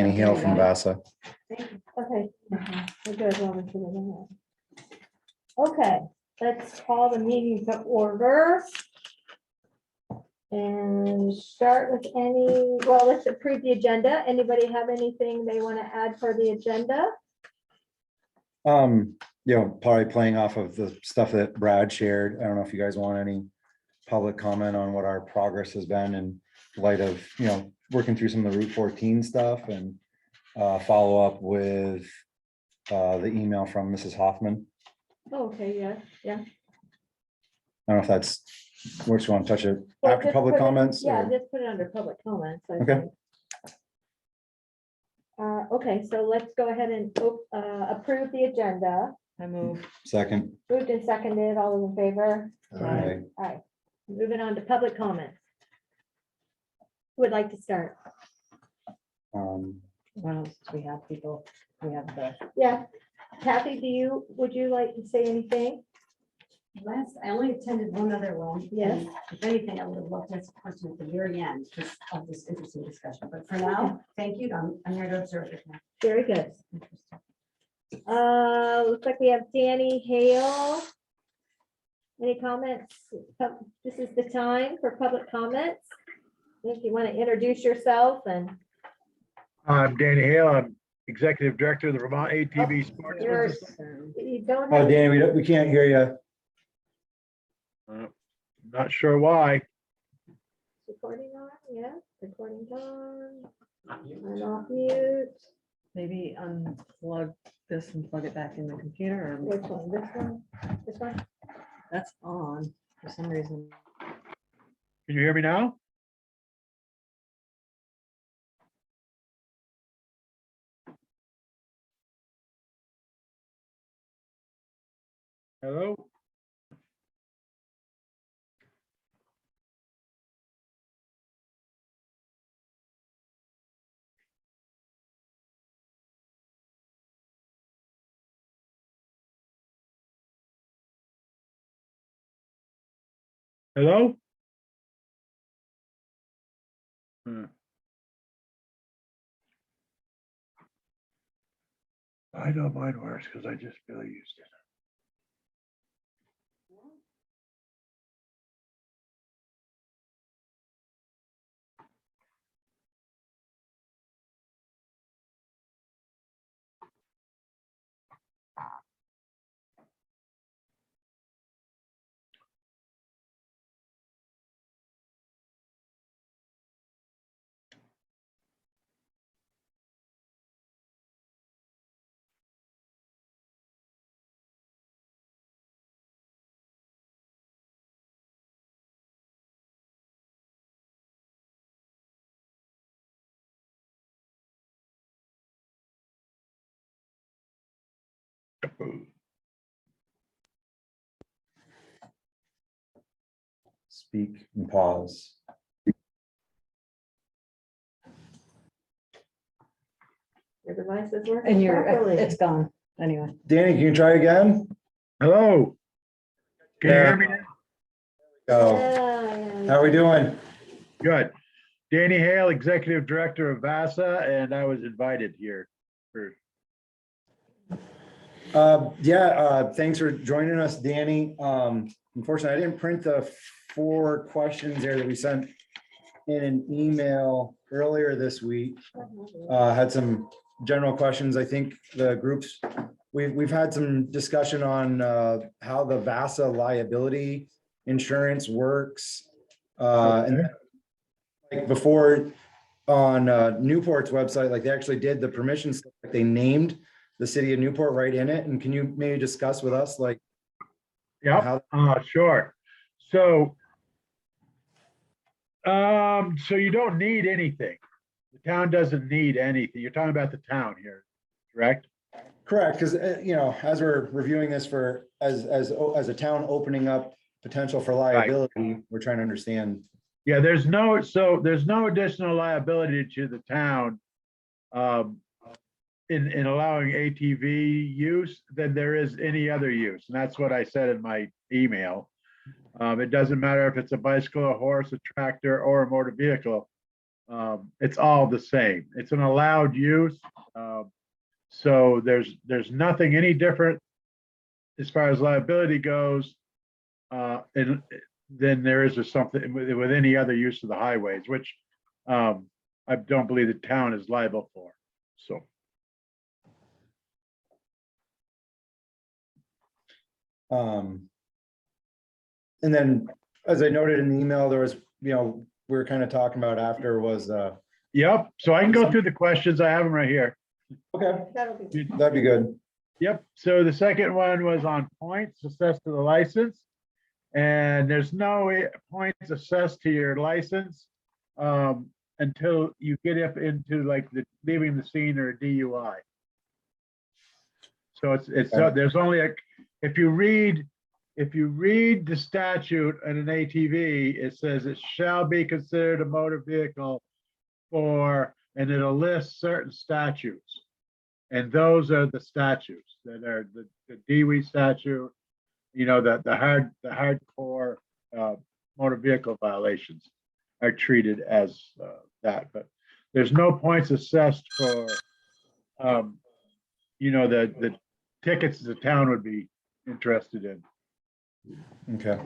Danny Hale from Vasa. Okay. We're good. Well, we should have done that. Okay, let's call the meeting to order. And start with let's approve the agenda. Anybody have anything they want to add for the agenda? Probably playing off of the stuff that Brad shared. I don't know if you guys want any public comment on what our progress has been in light of, working through some of the Route 14 stuff and follow up with the email from Mrs. Hoffman. Oh, okay, yeah. I don't know if that's, which you want to touch it Well, after just public put it- comments? Yeah, or- just put it under public comments. I Okay. think. Okay, so let's go ahead and approve the agenda. I move. Second. Moved and seconded, all those in favor? Aye. Aye. Moving on to public comments. Who would like to start? What else do we have, people? We have the, Yeah, Kathy, would you like to say anything? I only attended one other one. Yes. and If anything, I would have loved to ask a question at the very end, just of this interesting discussion, but for now, thank you, I'm here to observe it now. Very good. Looks like we have Danny Hale. Any comments? This is the time for public comments. If you want to introduce yourself and I'm Danny Hale. I'm Executive Director of the Vermont ATV Sports. yours. You don't Oh, have Danny, we can't hear you. Not sure why. recording on, yeah, recording's on. I'm off mute. maybe unplug this and plug it back in the computer, or Which one? This one? This one? that's on for some reason. Can you hear me now? Hello? Hello? I know mine works because I just barely used it. Speak and pause. Your device is working And you're, properly. it's gone, anyway. Danny, can you try again? Hello? Can you Yeah. hear me now? Go. Yeah, How are we doing? Good. Danny Hale, Executive Director of VASA, and I was invited here for Thanks for joining us, Danny. Unfortunately, I didn't print the 4 questions there that we sent in an email earlier this week. Had some general questions. I think the groups, we've had some discussion on how the VASA liability insurance works. And then, like before on Newport's website, like they actually did the permission slip, like they named the city of Newport right in it. And can you maybe discuss with us, like, Yeah, sure. So, so you don't need anything. The town doesn't need anything. You're talking about the town here, correct? correct, because as we're reviewing this for as a town opening up potential for liability, we're trying to understand. Yeah, there's no additional liability to the town in allowing ATV use than there is any other use. And that's what I said in my email. It doesn't matter if it's a bicycle, a horse, a tractor, or a motor vehicle. It's all the same. It's an allowed use. So there's nothing any different as far as liability goes, and than there is with something with any other use of the highways, which I don't believe the town is liable for. So. And then, as I noted in the email, there was, we were kind of talking about after was, Yep, so I can go through the questions. I have them right here. okay, That'll be. that'd be good. Yep, so the second one was on points assessed to the license. And there's no points assessed to your license until you get up into like the leaving the scene or a DUI. So it's there's only if you read the statute in an ATV, it says it shall be considered a motor vehicle for, and it'll list certain statutes. And those are the statutes that are the DWI statute, the hardcore motor vehicle violations are treated as that, but there's no points assessed for, the tickets the town would be interested in. Okay.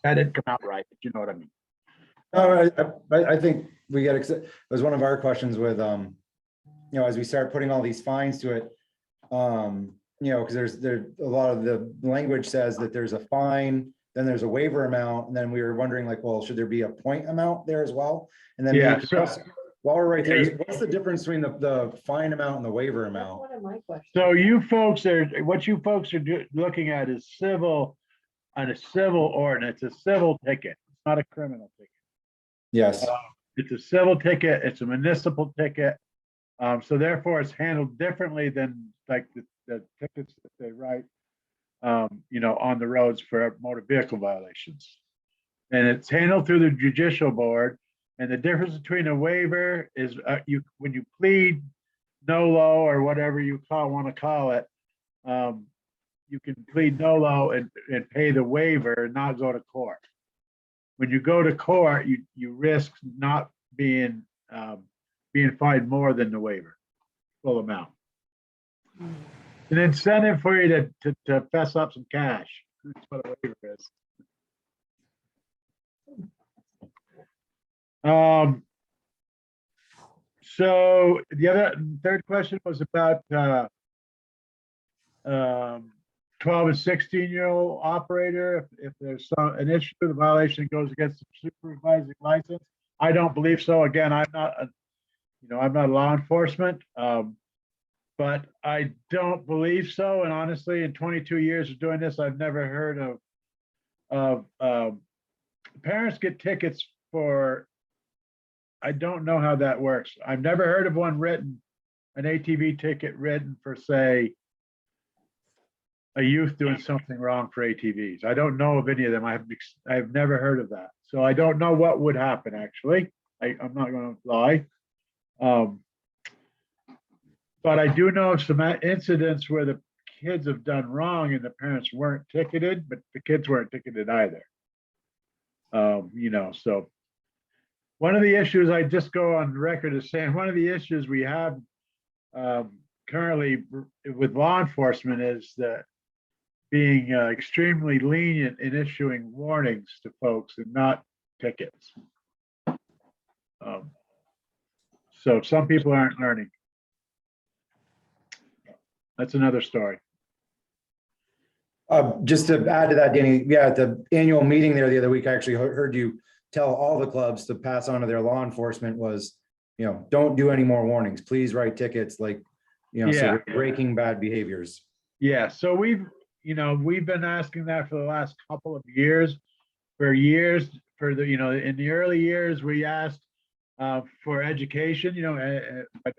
That didn't come out right, but you know what I mean. I think we got, it was one of our questions with, as we start putting all these fines to it, because there's a lot of the language says that there's a fine, then there's a waiver amount, and then we were wondering like, well, should there be a point amount there as well? And then Yeah, maybe- so- while we're right there, what's the difference between the fine amount and the waiver That's amount? one of my questions. So what you folks are looking at is civil, on a civil ordinance, a civil ticket. It's not a criminal ticket. Yes, It's a civil ticket, it's a municipal ticket. So therefore it's handled differently than like the tickets that they write, on the roads for motor vehicle violations. And it's handled through the judicial board. And the difference between a waiver is when you plead NOLO or whatever you want to call it, you can plead NOLO and pay the waiver and not go to court. When you go to court, you risk not being fined more than the waiver, full amount. An incentive for you to fess up some cash. That's what a waiver is. So the third question was about 12 and 16-year-old operator. If there's an issue, the violation goes against the supervising license. I don't believe so. Again, I'm not law enforcement, but I don't believe so. And honestly, in 22 years of doing this, I've never heard of parents get tickets for. I don't know how that works. I've never heard of one written, an ATV ticket written for, say, a youth doing something wrong for ATVs. I don't know of any of them. I've never heard of that. So I don't know what would happen, actually. I'm not going to lie. But I do know of some incidents where the kids have done wrong and the parents weren't ticketed, but the kids weren't ticketed either. So one of the issues, I just go on record as saying, one of the issues we have currently with law enforcement is that being extremely lenient in issuing warnings to folks and not tickets. So some people aren't learning. That's another story. just to add to that, Danny, yeah, at the annual meeting there the other week, I actually heard you tell all the clubs to pass on to their law enforcement was, don't do any more warnings, please write tickets, like, so Yeah. we're breaking bad behaviors. Yeah, so we've been asking that for the last couple of years. For in the early years, we asked for education, but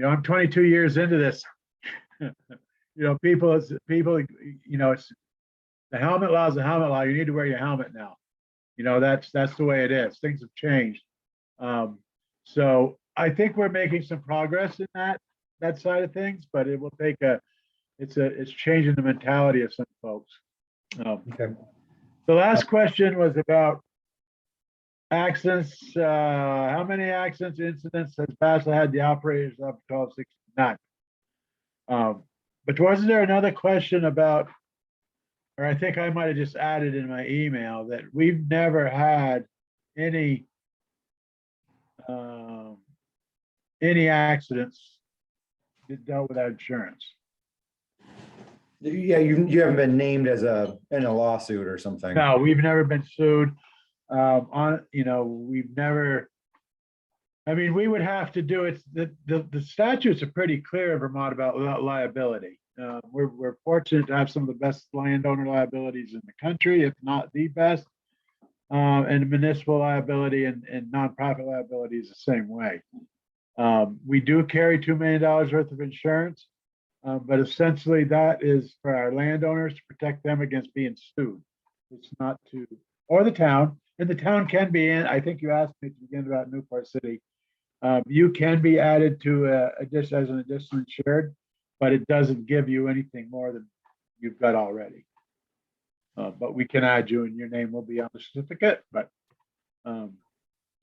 I'm 22 years into this. People, it's the helmet law is the helmet law. You need to wear your helmet now. That's the way it is. Things have changed. So I think we're making some progress in that side of things, but it will take it's changing the mentality of some folks. Okay. The last question was about Accidents, how many accidents, incidents has VASA had the operators of 1269? But wasn't there another question about, or I think I might have just added in my email that we've never had any accidents that dealt with our insurance. Yeah, you haven't been named as in a lawsuit or something. No, we've never been sued. We've never. I mean, we would have to do it. The statutes are pretty clear in Vermont about liability. We're fortunate to have some of the best landowner liabilities in the country, if not the best. And municipal liability and nonprofit liability is the same way. We do carry $2 million worth of insurance, but essentially that is for our landowners to protect them against being sued. It's not to, or the town, and the town can be in. I think you asked me to begin about Newport City. You can be added to as an additional insured, but it doesn't give you anything more than you've got already. But we can add you and your name will be on the certificate, but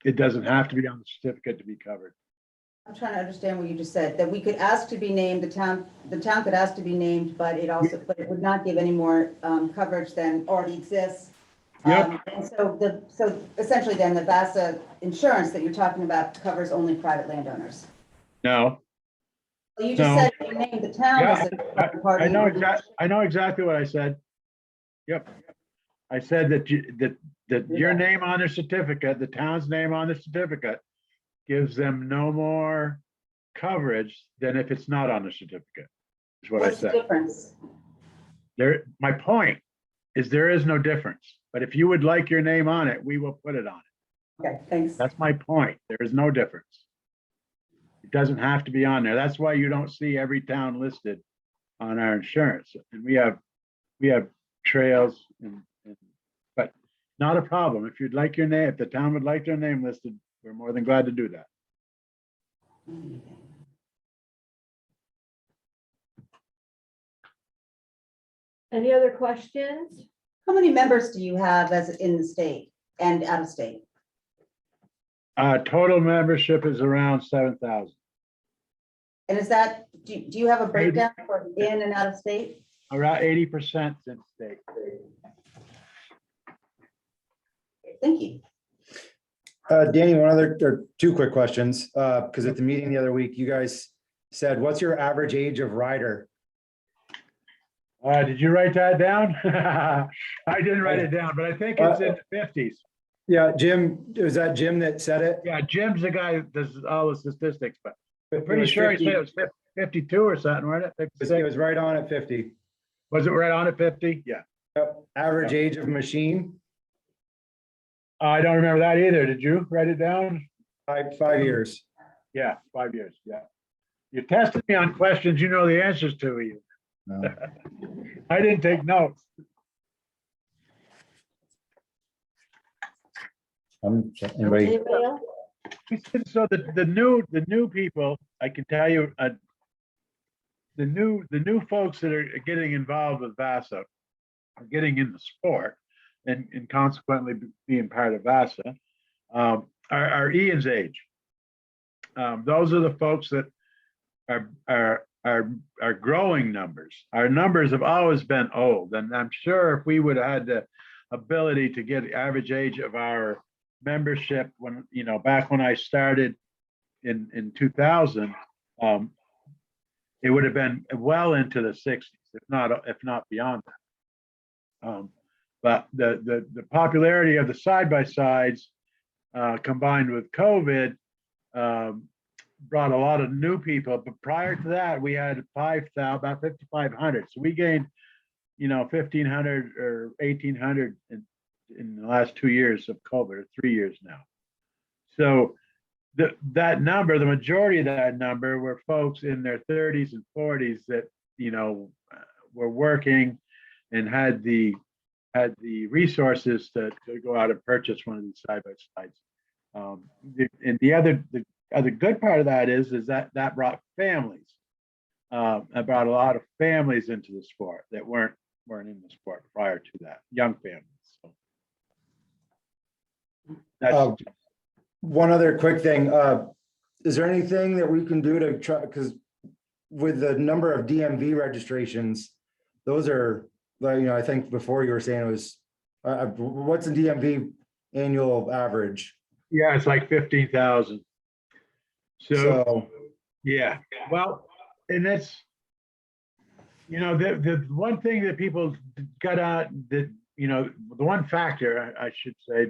it doesn't have to be on the certificate to be covered. I'm trying to understand what you just said, that we could ask to be named, the town could ask to be named, but it would not give any more coverage than already exists. Yep. And so essentially then the VASA insurance that you're talking about covers only private landowners. No. Well, you just No. said you named the town Yeah, as a private party. I know exactly what I said. Yep. I said that your name on the certificate, the town's name on the certificate, gives them no more coverage than if it's not on the certificate, is what I What's the said. difference? My point is there is no difference, but if you would like your name on it, we will put it on it. Okay, thanks. That's my point. There is no difference. It doesn't have to be on there. That's why you don't see every town listed on our insurance. And we have trails but not a problem. If you'd like your name, if the town would like their name listed, we're more than glad to do that. Any other questions? How many members do you have as in the state and out of state? Total membership is around 7,000. And is that, do you have a breakdown for in and out of state? Around 80% in state. Thank you. Danny, or two quick questions, because at the meeting the other week, you guys said, what's your average age of rider? Did you write that down? I didn't write it down, but I think it's in the 50s. Yeah, Jim, was that Jim that said it? Yeah, Jim's the guy that does all the statistics, but I'm It pretty was sure he 50 said it was 52 or something, wasn't it? It 56? was right on at 50. Was it right on at 50? Yeah. Yep. Average age of machine, I don't remember that either. Did you write it down? 5 years. Yeah, 5 years. Yeah. You tested me on questions you know the answers to. You. No. I didn't take notes. Anybody? Anybody else? So the new people, I can tell you, the new folks that are getting involved with VASA are getting in the sport and consequently being part of VASA are Ian's age. Those are the folks that are growing numbers. Our numbers have always been old, and I'm sure if we would have had the ability to get the average age of our membership when, back when I started in 2000, it would have been well into the 60s, if not beyond that. But the popularity of the side-by-sides combined with COVID brought a lot of new people. But prior to that, we had about 5,500. So we gained, 1,500 or 1,800 in the last 2 years of COVID, or 3 years now. So that number, the majority of that number were folks in their 30s and 40s that, were working and had the resources to go out and purchase one of these side-by-sides. And the other good part of that is that brought families. It brought a lot of families into the sport that weren't in the sport prior to that, young families. So. That's, One other quick thing, is there anything that we can do to try, because with the number of DMV registrations, those are, like, I think before you were saying it was, what's the DMV annual average? yeah, it's like 15,000. So, So, yeah, well, and that's, the one thing that people got out, that, the one factor, I should say,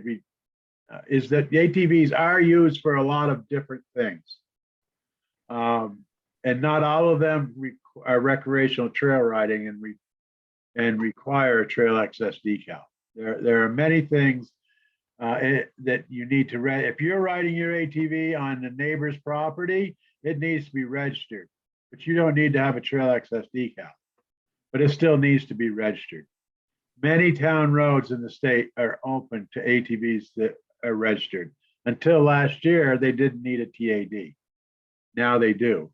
is that the ATVs are used for a lot of different things. And not all of them are recreational trail riding and require a trail access decal. There are many things that you need to if you're riding your ATV on the neighbor's property, it needs to be registered, but you don't need to have a trail access decal, but it still needs to be registered. Many town roads in the state are open to ATVs that are registered. Until last year, they didn't need a TAD. Now they do.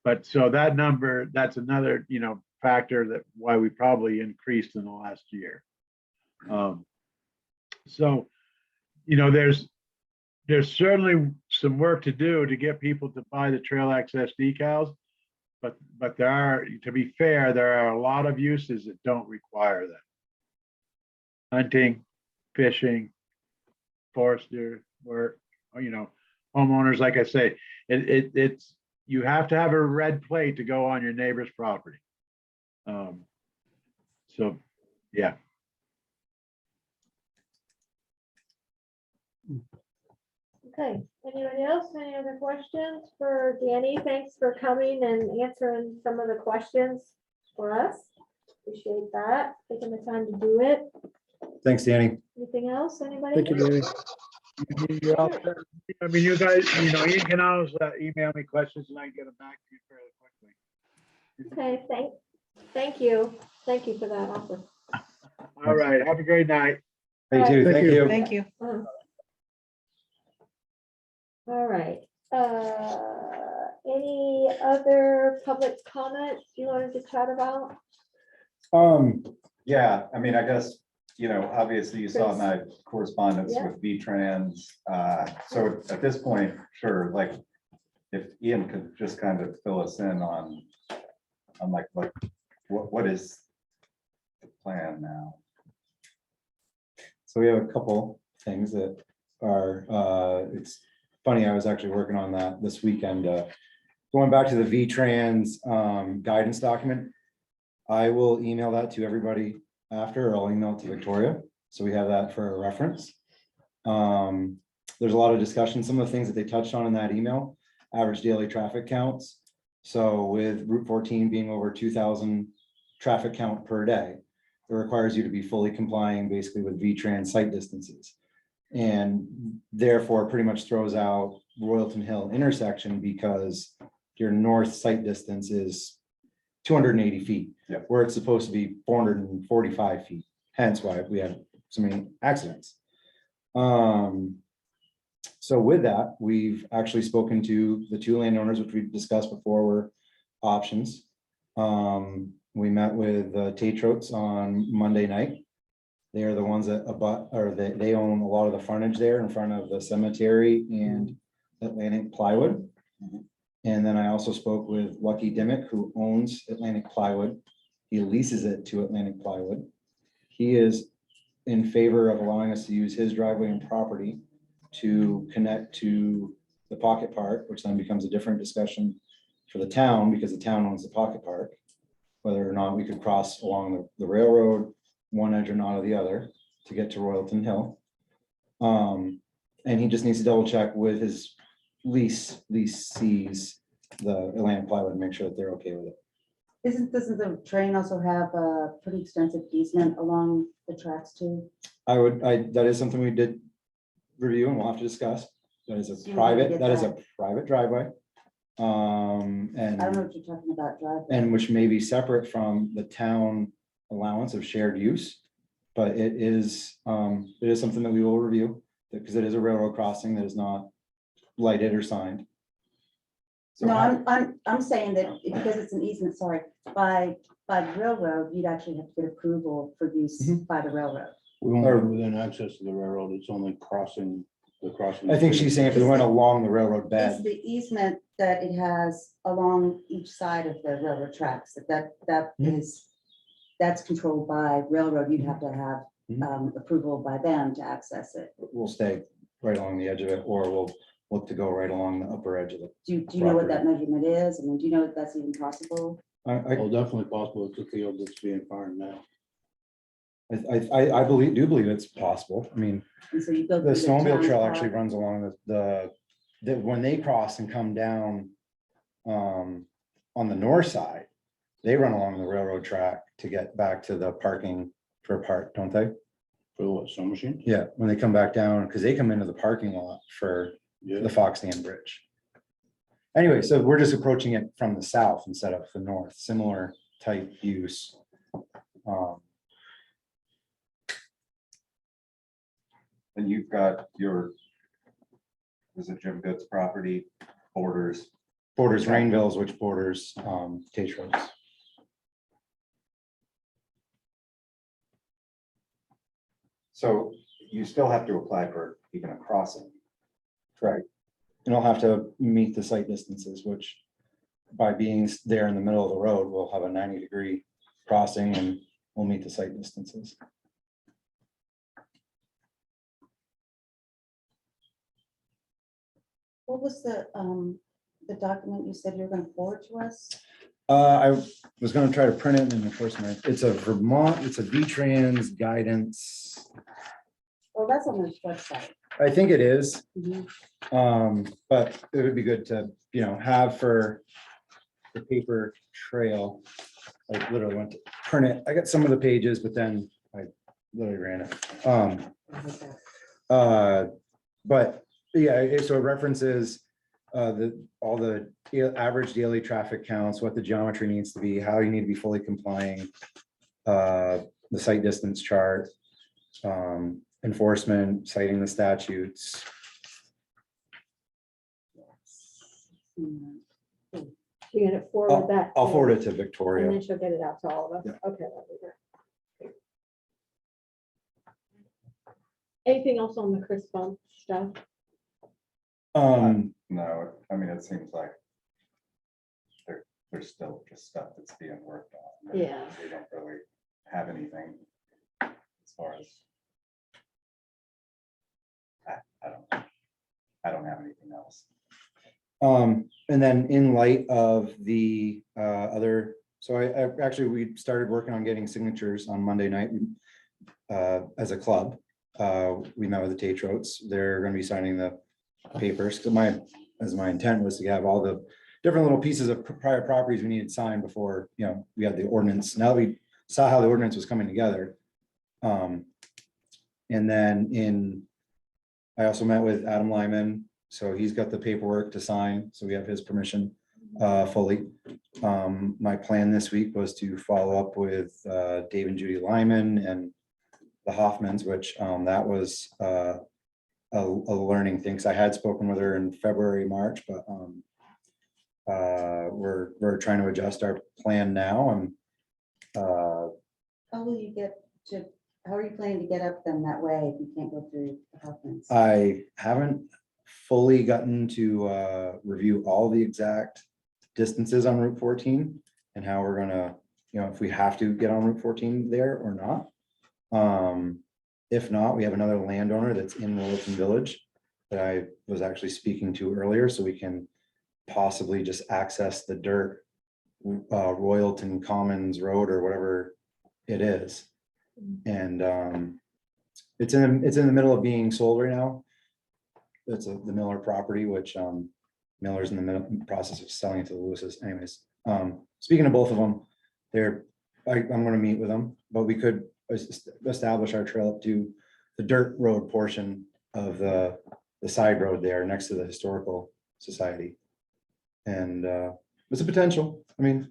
But so that number, that's another, factor that why we probably increased in the last year. So, there's certainly some work to do to get people to buy the trail access decals, but there are, to be fair, there are a lot of uses that don't require them. Hunting, fishing, forester work, homeowners, like I say, it's you have to have a red plate to go on your neighbor's property. So, yeah. Okay, anybody else? Any other questions for Danny? Thanks for coming and answering some of the questions for us. Appreciate that, taking the time to do it. thanks, Danny. Anything else, anybody? Thank you, Danny. You're all set. I mean, you guys, Ian can always email me questions and I can get them back to you fairly quickly. Okay, thank you. Thank you for that offer. All right, have a great night. You too, thank you. Thank you. All right, any other public comments you wanted to chat about? Yeah, I mean, I guess, obviously you saw my correspondence Yeah. with V-Trans. So at this point, sure, like, if Ian could just kind of fill us in on like, what is the plan now? So we have a couple things that are, it's funny, I was actually working on that this weekend, going back to the V-Trans guidance document. I will email that to everybody after, or I'll email it to Victoria, so we have that for a reference. There's a lot of discussion, some of the things that they touched on in that email, average daily traffic counts. So with Route 14 being over 2,000 traffic count per day, it requires you to be fully complying basically with V-Trans site distances. And therefore pretty much throws out Royalton Hill intersection because your north site distance is 280 feet, Yep. where it's supposed to be 445 feet. Hence why we have so many accidents. So with that, we've actually spoken to the two landowners, which we've discussed before, were options. We met with Tatrots on Monday night. They are the ones that they own a lot of the frontage there in front of the cemetery and Atlantic Plywood. And then I also spoke with Lucky Dimmick, who owns Atlantic Plywood. He leases it to Atlantic Plywood. He is in favor of allowing us to use his driveway and property to connect to the pocket park, which then becomes a different discussion for the town because the town owns the pocket park, whether or not we could cross along the railroad, one edge or not of the other to get to Royalton Hill. And he just needs to double check with his leasees, the Atlantic Plywood, and make sure that they're okay with it. Doesn't the train also have a pretty extensive easement along the tracks too? That is something we did review and we'll have to discuss. That is So a you want to get private driveway. I don't know And what you're talking about, driveway. and which may be separate from the town allowance of shared use. But it is something that we will review because it is a railroad crossing that is not lighted or signed. So No, how- I'm saying that because it's an easement, sorry, by the railroad, you'd actually have to get approval for use Mhm. by the railroad. We won't Or- be within access to the railroad, it's only crossing the crossing. I think she's saying if we went along the railroad It's bed, the easement that it has along each side of the railroad tracks, that is, that's controlled by railroad. You'd have to have approval by them to access it. we'll stay right along the edge of it, or we'll look to go right along the upper edge of it. Do you know what that measurement is? I mean, do you know if that's even possible? Oh, definitely possible, it's a field that's being farmed now. I do believe it's possible. I mean, And so you go. the through snowmobile town's trail part. actually runs along when they cross and come down on the north side, they run along the railroad track to get back to the parking for a park, don't they? For what, snow machine? Yeah, when they come back down, because they come into the parking lot for Yeah. the Fox Dam Bridge. Anyway, so we're just approaching it from the south instead of the north, similar type use. And you've got your, is it Jim Good's property borders? Borders Rainville's, which borders Tatros. So you still have to apply for even a crossing. Right. And I'll have to meet the site distances, which by being there in the middle of the road, we'll have a 90-degree crossing and we'll meet the site distances. What was the document you said you were gonna forward to us? I was gonna try to print it and of course it's a Vermont, it's a V-Trans guidance. Oh, that's on the website. I think it is. Mhm. But it would be good to, have for the paper trail. I literally went to print it. I got some of the pages, but then I literally ran it. But yeah, so it references all the average daily traffic counts, what the geometry needs to be, how you need to be fully complying, the site distance chart, enforcement, citing the statutes. You're gonna forward that. I'll to- forward it to And Victoria. then she'll get it out to all of us. Yeah. Okay. that'd be great. Anything else on the Chris Bump stuff? No, I mean, it seems like there's still just stuff that's being worked on. and Yeah. We don't really have anything as far as. I don't know. I don't have anything else. And then in light of the so we started working on getting signatures on Monday night. As a club, we met with the Tatrots. They're gonna be signing the papers. So my intent was to have all the different little pieces of prior properties we needed signed before, we had the ordinance. Now that we saw how the ordinance was coming together. And then I also met with Adam Lyman, so he's got the paperwork to sign, so we have his permission fully. My plan this week was to follow up with Dave and Judy Lyman and the Hoffmans, which that was a learning thing, because I had spoken with her in February, March, but we're trying to adjust our plan now and How are you planning to get up them that way if you can't go through the Huffmans? I haven't fully gotten to review all the exact distances on Route 14 and how we're gonna, if we have to get on Route 14 there or not. If not, we have another landowner that's in Wilton Village that I was actually speaking to earlier, so we can possibly just access the dirt Royalton Commons Road or whatever it is. And it's in the middle of being sold right now. It's the Miller property, which Miller's in the process of selling it to the Lewis's. Anyways, speaking of both of them, I'm going to meet with them, but we could establish our trail up to the dirt road portion of the side road there next to the Historical Society. And it's a potential. I mean,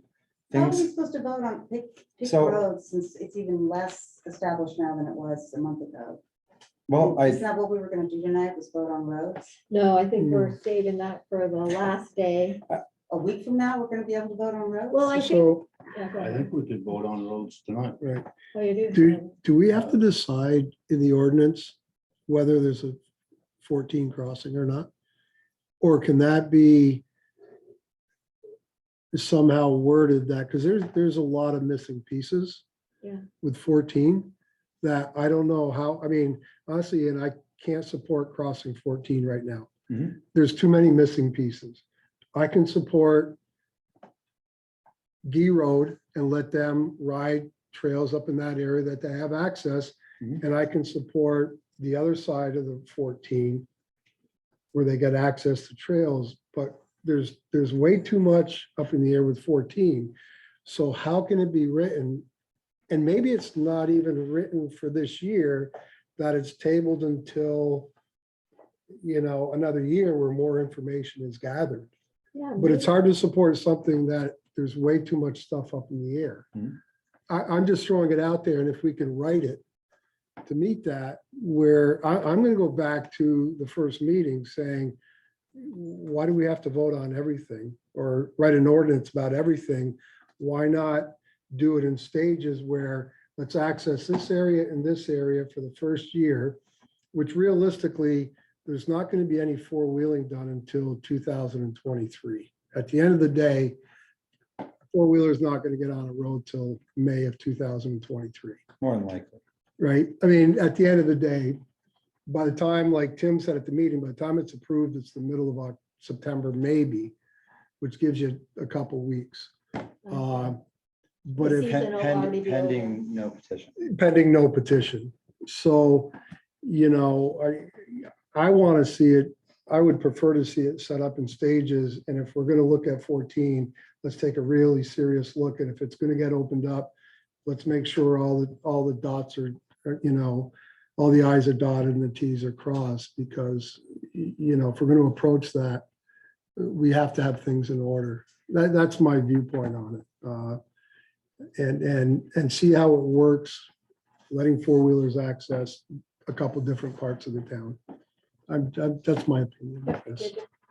How are we things. supposed to vote on pick So- roads since it's even less established now than it was a month ago? Well, Isn't that what we were gonna do tonight, was vote on roads? No, I think we're saving that for the last day. A week from now, we're gonna be able to vote on roads? Well, I think, So I think we could vote on roads tonight. Right. Oh, you do? Do we have to decide in the ordinance whether there's a 14 crossing or not? Or can that be somehow worded that, because there's a lot of missing pieces. Yeah. With 14 that I don't know how, I mean, honestly, and I can't support crossing 14 right now. Mhm. There's too many missing pieces. I can support Gee Road and let them ride trails up in that area that they have access. Mhm. And I can support the other side of the 14 where they get access to trails, but there's way too much up in the air with 14. So how can it be written? And maybe it's not even written for this year, that it's tabled until, another year where more information is gathered. Yeah. But it's hard to support something that there's way too much stuff up in the air. Mhm. I'm just throwing it out there, and if we can write it to meet that, where I'm gonna go back to the first meeting saying, why do we have to vote on everything or write an ordinance about everything? Why not do it in stages where let's access this area and this area for the first year, which realistically, there's not going to be any four-wheeling done until 2023. At the end of the day, four-wheeler is not going to get on a road till May of 2023, More than likely. right? I mean, at the end of the day, by the time, like Tim said at the meeting, by the time it's approved, it's the middle of September, maybe, which gives you a couple weeks. But The if season will already be Pending no petition. pending no petition. So, I want to see it, I would prefer to see it set up in stages. And if we're going to look at 14, let's take a really serious look. And if it's going to get opened up, let's make sure all the dots are, all the i's are dotted and the t's are crossed, because, if we're going to approach that, we have to have things in order. That's my viewpoint on it. And see how it works, letting four-wheelers access a couple different parts of the town. That's my opinion, I guess.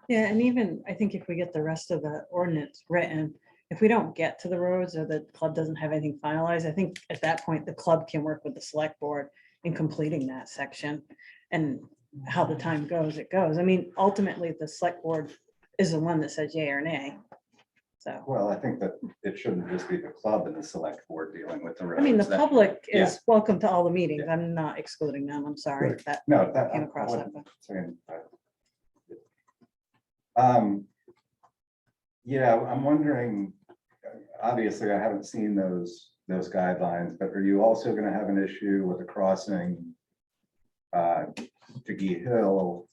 Yeah, and even, I think if we get the rest of the ordinance written, if we don't get to the roads or the club doesn't have anything finalized, I think at that point, the club can work with the select board in completing that section. And how the time goes, it goes. I mean, ultimately, the select board is the one that says yay or nay. So, Well, I think that it shouldn't just be the club and the select board dealing with the roads. I mean, the That- public Yeah. is welcome to all the meetings. I'm not excluding them. I'm sorry if that No, that. came I across that. wasn't saying that. Yeah, I'm wondering, obviously, I haven't seen those guidelines, but are you also gonna have an issue with the crossing to Gee Hill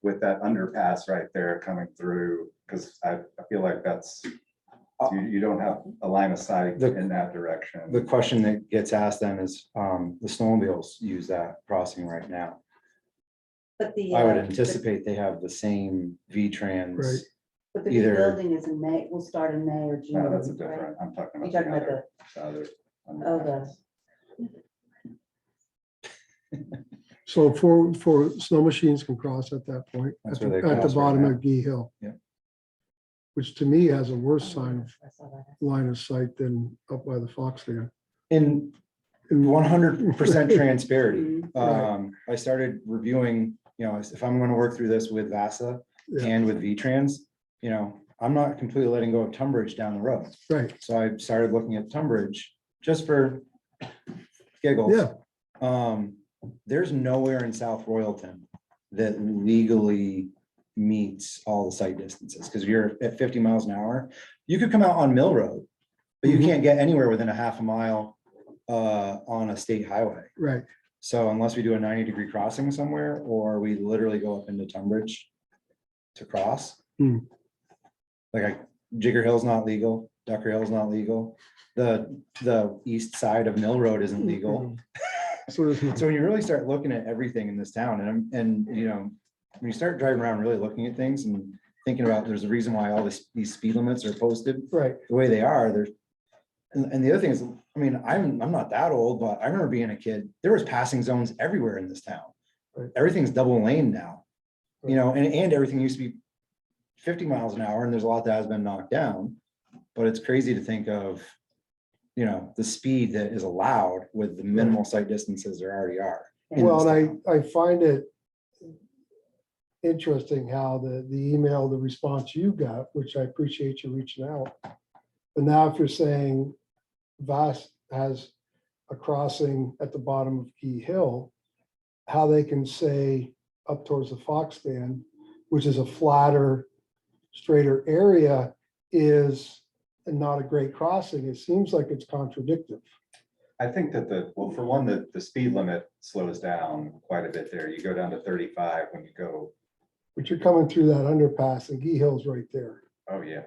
with that underpass right there coming through? Because I feel like that's, you don't have a line of sight in that direction. The question that gets asked then is, the snowmobiles use that crossing right now. But I would anticipate they have the same V-Trans. Right. But the either- rebuilding is in May, will start in May or June. No, that's a right? different, I'm talking You're about talking about the other. Oh, So for snow machines can cross at that point, That's at where the they at the cross right bottom now. of Gee Hill. Yeah. Which to me has a worse sign of I saw that. line of sight than up by the Fox there. In And 100% transparency, Right. I started reviewing, if I'm gonna work through this with VASA Yeah. and with V-Trans, I'm not completely letting go of Tunbridge down the road. Right, So I started looking at Tunbridge just for giggles. yeah, There's nowhere in South Royalton that legally meets all the site distances, because you're at 50 miles an hour. You could come out on Mill Road, but you Mhm. can't get anywhere within a half a mile on a state highway. right. So unless we do a 90-degree crossing somewhere, or we literally go up into Tunbridge to cross. Hmm. Like Jigger Hill's not legal, Ducker Hill's not legal. The east side of Mill Road isn't legal. So there's no- So when you really start looking at everything in this town, and when you start driving around, really looking at things and thinking about, there's a reason why all these speed limits are posted right, the way they are, and the other thing is, I mean, I'm not that old, but I remember being a kid, there was passing zones everywhere in this town. Right. Everything's double lane now, and everything used to be 50 miles an hour, and there's a lot that has been knocked down. But it's crazy to think of, you know, the speed that is allowed with the minimal sight distances there already are. in Well, this and town. I find it interesting how the email, the response you got, which I appreciate you reaching out. But now if you're saying Voss has a crossing at the bottom of Key Hill, how they can say up towards the Fox Stand, which is a flatter, straighter area, is not a great crossing. It seems like it's contradictory. I think that well, for one, the speed limit slows down quite a bit there. You go down to 35 when you go, But you're coming through that underpass and Key Hill's right there. oh, yeah.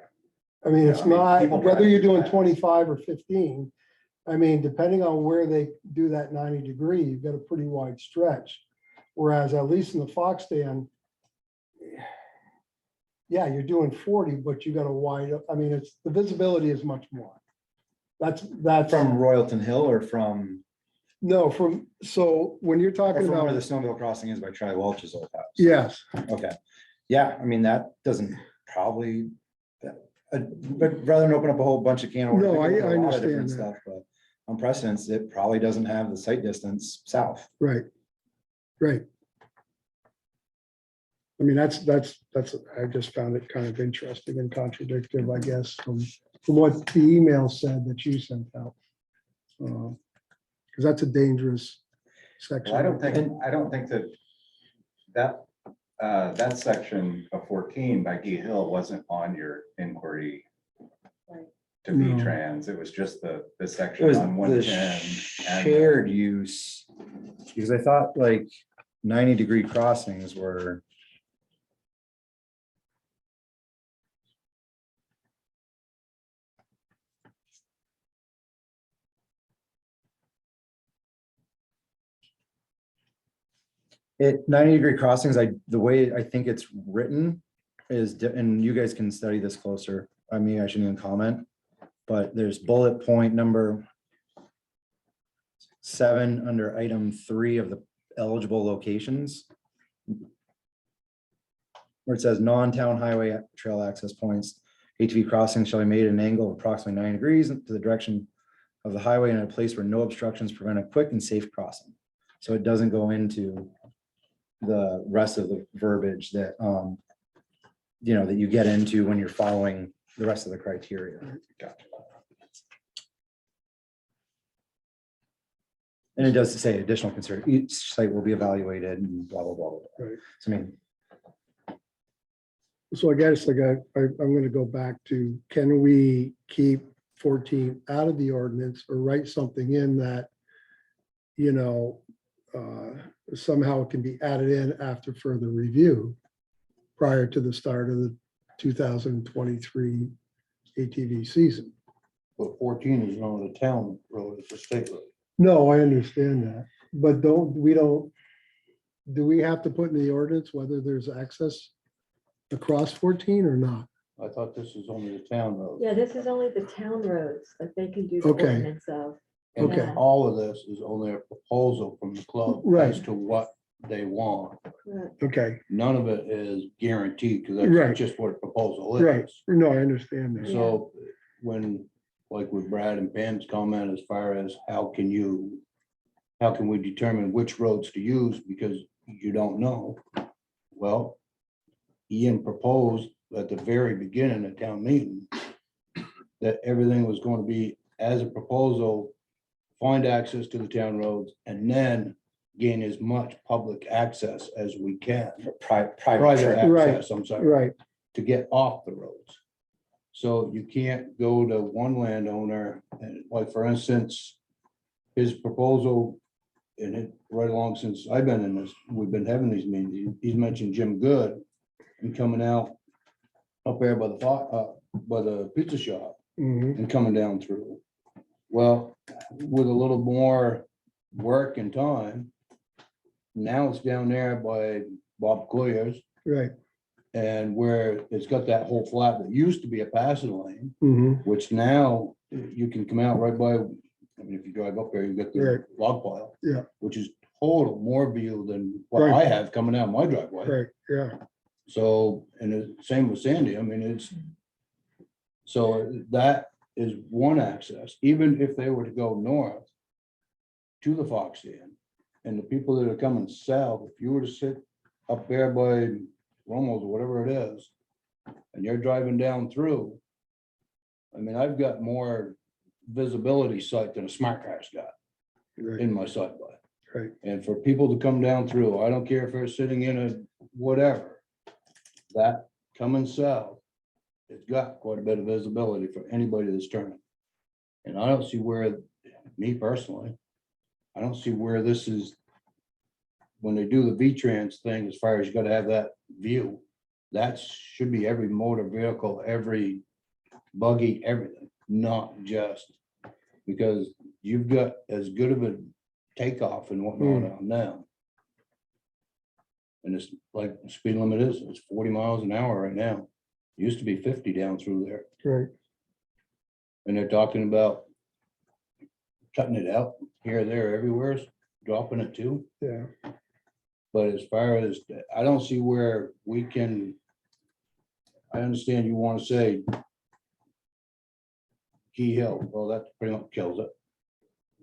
I mean, Yeah, it's I mean, not, people whether drive you're doing fast. 25 or 15. I mean, depending on where they do that 90-degree, you've got a pretty wide stretch. Whereas at least in the Fox Stand, yeah, you're doing 40, but you got a wide, I mean, it's, the visibility is much more. That's From Royalton Hill or from, no, so when you're or talking from where the about, Snowmobile Crossing is by Charlie Welch's old house? yes, Okay, yeah, I mean, that doesn't probably, but rather than open up a whole bunch of can of worms. No, we can I look at a lot of different understand that. stuff, but on precedence, it probably doesn't have the sight distance south. right, right. I mean, that's, I just found it kind of interesting and contradictory, I guess, from what the email said that you sent out. Because that's a dangerous section. Well, I don't think that section of 14 by Gee Hill wasn't on your inquiry to No. V-Trans. It was just the It section was on the 110. and shared use, because I thought like 90-degree crossings were. It 90-degree crossings, the way I think it's written is, and you guys can study this closer. I mean, I shouldn't even comment, but there's bullet point number 7 under item 3 of the eligible locations, where it says non-town highway trail access points, ATV crossings shall be made at an angle of approximately 9 degrees to the direction of the highway in a place where no obstructions prevent a quick and safe crossing. So it doesn't go into the rest of the verbiage that, you know, that you get into when you're following the rest of the criteria. And it does say additional concern, each site will be evaluated and blah, blah, blah, blah. Right. So I mean, So I guess I'm going to go back to, can we keep 14 out of the ordinance or write something in that, you know, somehow it can be added in after further review prior to the start of the 2023 ATV season? But 14 is not a town road, it's a state road. No, I understand that, but do we have to put in the ordinance whether there's access across 14 or not? I thought this was only the town road. Yeah, this is only the town roads that they can do the Okay. ordinance of. And Okay. all of this is only a proposal from the club Right. as to what they want. Correct. Okay, None of it is guaranteed, because Right. that's just what a proposal right. is. No, I understand that. So when, like with Brad and Pam's comment, as far as how can we determine which roads to use because you don't know? Well, Ian proposed at the very beginning of town meeting that everything was going to be as a proposal, find access to the town roads and then gain as much public access as we can. private Private Right. access, I'm sorry, Right, to get off the roads. So you can't go to one landowner and like, for instance, his proposal, and it right along since I've been in this, we've been having these meetings, he's mentioned Jim Good and coming out up there by the pizza shop mhm, and coming down through. Well, with a little more work and time, now it's down there by Bob Coyer's right, and where it's got that whole flat that used to be a passing lane, mhm, which now you can come out right by, I mean, if you drive up there, you get Right. the log pile. Yeah. Which is total more view than what Right. I have coming out my driveway. right, yeah, So, and the same with Sandy, I mean, it's, so that is one access, even if they were to go north to the Fox Inn, and the people that are coming south, if you were to sit up there by Romo's or whatever it is, and you're driving down through, I mean, I've got more visibility sight than a smart car's got Right, in my sight line. right. And for people to come down through, I don't care if they're sitting in a whatever, that coming south, it's got quite a bit of visibility for anybody that's turning. And I don't see where, me personally, I don't see where this is, when they do the V-Trans thing, as far as you gotta have that view, that should be every motor vehicle, every buggy, everything, not just, because you've got as good of a takeoff and whatnot on now. And it's like the speed limit is, it's 40 miles an hour right now. Used to be 50 down through there. Right. And they're talking about cutting it out here, there, everywhere, dropping it too. Yeah, But as far as, I don't see where we can, I understand you want to say Key Hill, well, that pretty much kills it.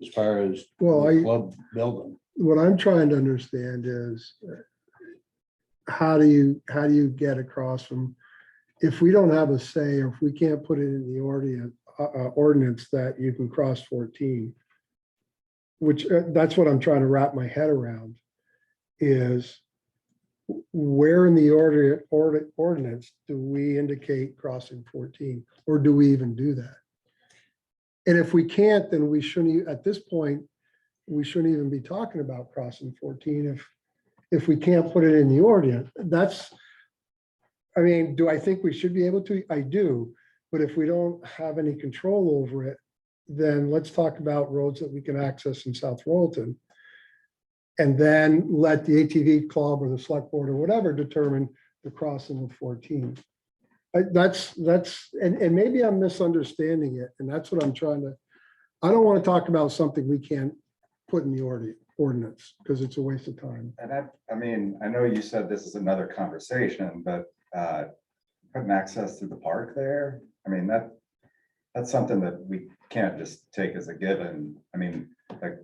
As far as Well, the club building. what I'm trying to understand is how do you get across from, if we don't have a say, or if we can't put it in the ordinance that you can cross 14, which that's what I'm trying to wrap my head around, is where in the ordinance do we indicate crossing 14, or do we even do that? And if we can't, then we shouldn't, at this point, we shouldn't even be talking about crossing 14 if we can't put it in the ordinance. That's, I mean, do I think we should be able to? I do, but if we don't have any control over it, then let's talk about roads that we can access in South Royalton. And then let the ATV club or the select board or whatever determine the crossing of 14. That's, and maybe I'm misunderstanding it, and that's what I'm trying to, I don't want to talk about something we can't put in the ordinance, because it's a waste of time. And I mean, I know you said this is another conversation, but putting access through the park there, I mean, that's something that we can't just take as a given. I mean, like,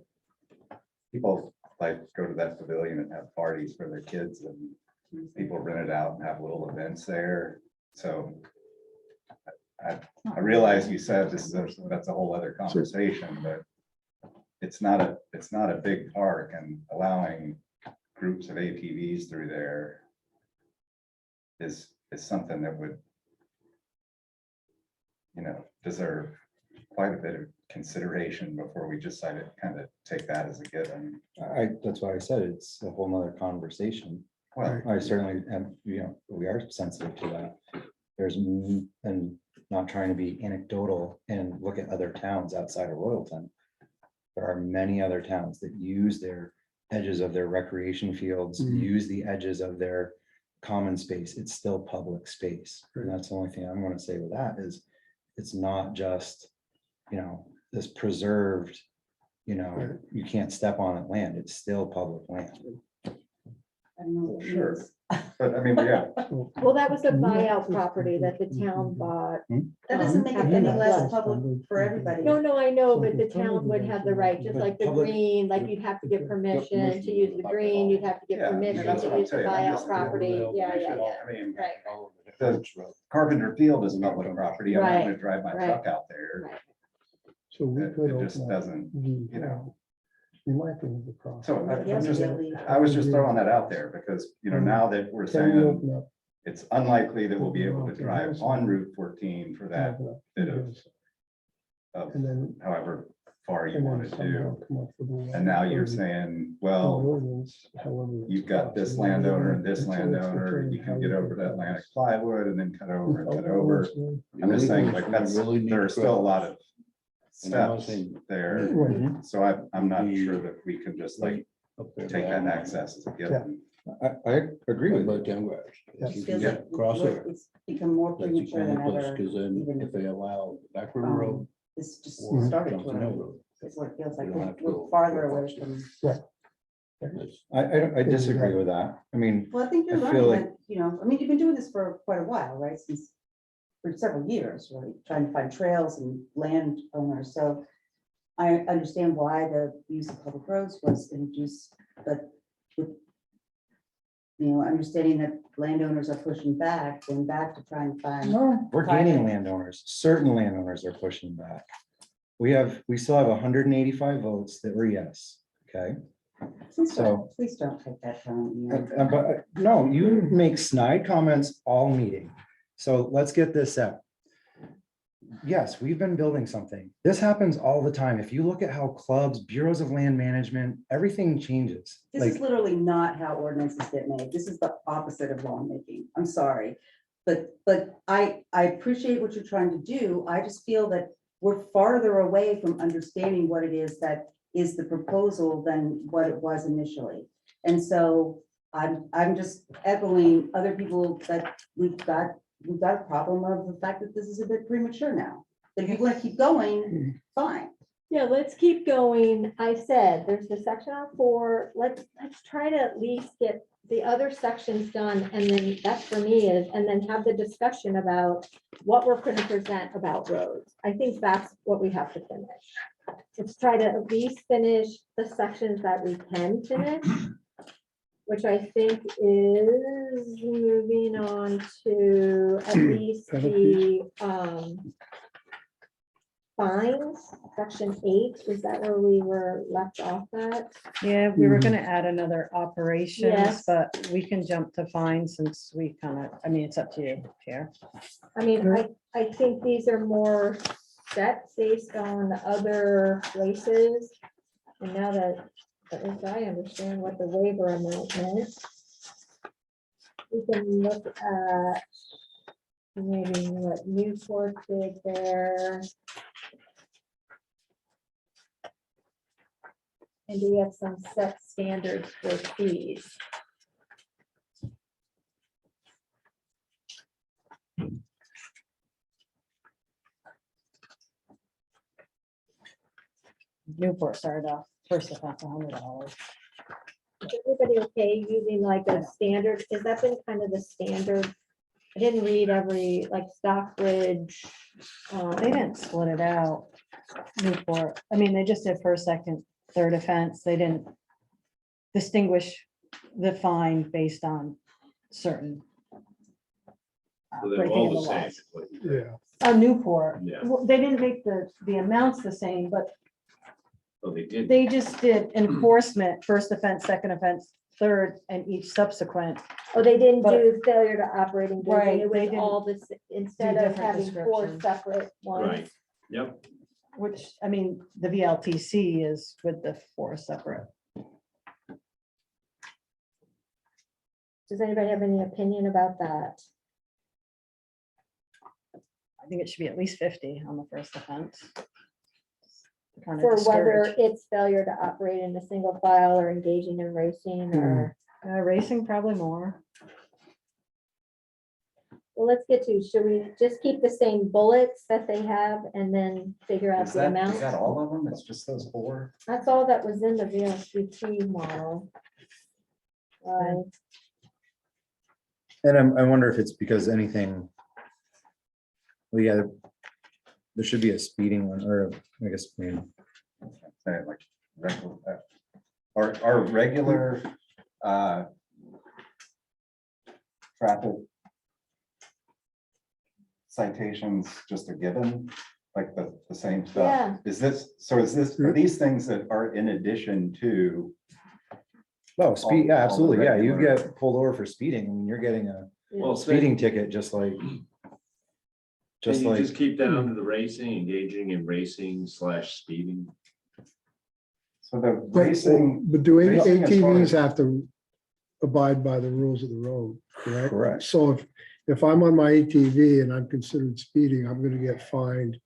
people like go to that pavilion and have parties for their kids, and people rent it out and have little events there. So I realize you said that's a whole other conversation, but it's not a big park, and allowing groups of ATVs through there is something that would, deserve quite a bit of consideration before we just kind of take that as a given. That's why I said it's a whole nother conversation. Well, I certainly am, we are sensitive to that. And not trying to be anecdotal and look at other towns outside of Royalton. There are many other towns that use their edges of their recreation fields, use the edges of their common space. It's still public space. And that's the only thing I'm going to say with that is it's not just, this preserved, you can't step on it land. It's still public land. I don't know what it sure. means. But I mean, yeah, Well, that was a buyout property that the town bought. That doesn't make it After any that less flood. public for everybody. No, I know, but the town would have the right, just like the Public- green, like you'd have to get permission to use the green, you'd have to get Yeah, permission that's to what I'm use the saying. I'm just- buyout property. Yeah. I mean, Right. the Carpenter Field is public property. I'm not gonna Right, drive my right. truck out there. Right. So we could It just open up doesn't, the, we might be able to cross. so Yes, I was just throwing that out there because, now that we're Can we saying open up? it's unlikely that we'll be able to drive on Route 14 for that bit of And then. however far you and then want to somehow do. come up with a way And now you're for saying, the well, ordinance, however it's you've got crossed, this and then landowner and this it's landowner, determined you how can get you over to can Atlantic cross. plywood and then cut over and cut Oh, over. it's- I'm just saying, like, Really need there are to still a lot cross. of And I'm not steps saying- there. Right. So I'm not sure that we can just like Up there take by that Allen. access as a given. I agree with By you. town grass. Yeah. You can Feels get like across there. it's become more That's the premature than only place, ever. because then even if they allow back river road This just or started Johnson Hill to, Road. is what it feels like. You don't have to We're go farther go away Fox from. that's- I disagree with that. I mean, Well, I think you're I feel learning that, you've been doing this for quite a while, right? Since for several years, really, trying to find trails and landowners. So I understand why the use of public roads was introduced, but with, you know, understanding that landowners are pushing back, going back to try and find. We're gaining landowners. Certain landowners are pushing back. We still have 185 votes that were yes, okay? Please don't take that down. Ian. But no, you make snide comments all meeting. So let's get this out. Yes, we've been building something. This happens all the time. If you look at how clubs, bureaus of land management, everything changes. This is Like, literally not how ordinances get made. This is the opposite of lawmaking. I'm sorry. But I appreciate what you're trying to do. I just feel that we're farther away from understanding what it is that is the proposal than what it was initially. And so I'm just echoing other people that we've got a problem of the fact that this is a bit premature now. But if you want to keep going, fine. Yeah, let's keep going. I said, there's the section on 4. Let's try to at least get the other sections done. And then that for me is, and then have the discussion about what we're going to present about roads. I think that's what we have to finish. Let's try to at least finish the sections that we can finish, which I think is moving on to at least the fines, section 8. Is that where we were left off at? Yeah, we were gonna add another operations, Yes. but we can jump to fine since we kind of, I mean, it's up to you, Chair. I mean, I think these are more set based on other places. And now that, at least I understand what the waiver amount is, we can look at maybe what Newport did there. And do we have some set standards for fees? Newport started off first offense $100. Is everybody okay using like a standard? Has that been kind of the standard? I didn't read every, like Stockbridge. They didn't split it out. Newport, I mean, they just did first, second, third offense. They didn't distinguish the fine based on certain. So they're breaking all of the the same. laws. is what you say. Yeah. Newport, Yeah. well, they didn't make the amounts the same, but Oh, they did. they just did enforcement, first offense, second offense, third, and each subsequent, Oh, they didn't But- do failure to operating. Right, It they was didn't all this, instead of different having 4 descriptions. separate ones. Right. Yep. which, I mean, the VLTC is with the 4 separate. Does anybody have any opinion about that? I think it should be at least 50 on the first offense. Kind For of whether discourage. it's failure to operate in a single file or engaging in racing or, Racing probably more. well, let's get to, should we just keep the same bullets that they have and then figure out Is the that amount? all of them? It's just those 4? That's all that was in the VLCT model. Right. And I wonder if it's because anything. Well, yeah, there should be a speeding one, or I guess, I mean, Say like our regular traffic citations just a given, like the same stuff? Yeah. Is this, are these things that are in addition to? oh, speed, yeah, all the absolutely, yeah, you regular- get pulled over for speeding, and you're getting a Well, speeding ticket, just like. Just Just like, just keep down to the racing, engaging in racing / speeding. So the But racing, but do racing as far ATVs as- have to abide by the rules of the road, correct? correct, So if I'm on my ATV and I'm considered speeding, I'm gonna get fined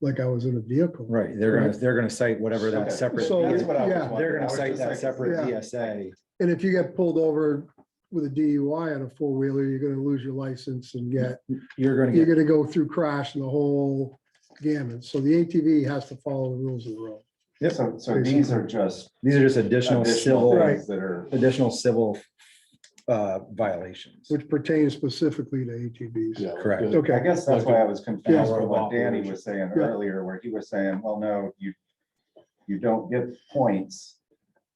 like I was in a vehicle. right, they're gonna cite whatever that Okay. separate. So, that's what I was yeah, wondering. They're I gonna was cite just that like, separate Yeah. DSA. And if you get pulled over with a DUI on a 4-wheeler, you're gonna lose your license and You're you're gonna get, gonna go through crash and the whole gamut. So the ATV has to follow the rules of the road. Yep. so these are just these are just additional additional civil, things that are, additional civil violations. Which pertains specifically to ATVs. Yeah, Correct. good. Okay. I guess that's why I was confused Yeah. with what Danny was saying Yeah. earlier, where he was saying, well, no, you don't get points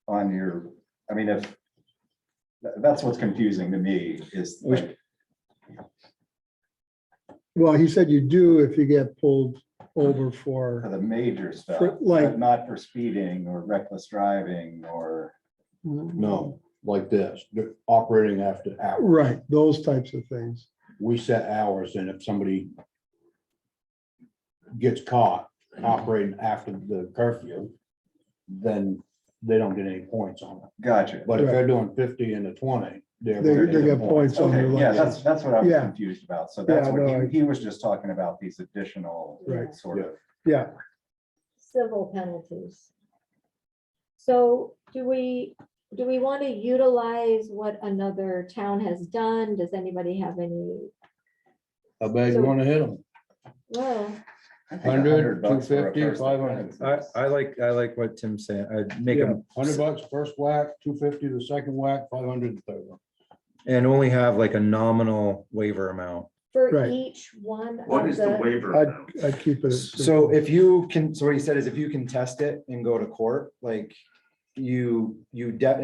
on your, I mean, if, that's what's confusing to me is like, Well, he said you do if you get pulled over for for, the major stuff, For, like- but not for speeding or reckless driving or. No, like this, they're operating after hours. right, those types of things. We set hours, and if somebody gets caught operating after the curfew, then they don't get any points on it. Gotcha. But if they're doing 50 and a 20, They they're. get points on their Okay, yeah, license. that's what I was Yeah. confused about. So that's Yeah, what no, he was just talking about, these additional Right. sort of. Yeah, Civil penalties. So do we want to utilize what another town has done? Does anybody have any? I bet you wanna hit them. Well, I think 100, $100 for a 250, first 500. offense is- I like what Tim's saying. I'd make Yeah. them $100 first whack, 250 the second whack, 500 the third one. and only have like a nominal waiver amount. for Right. each one What of is the the, waiver I'd, amount? I'd keep it. So if you can, so what he said is if you can test it and go to court, like and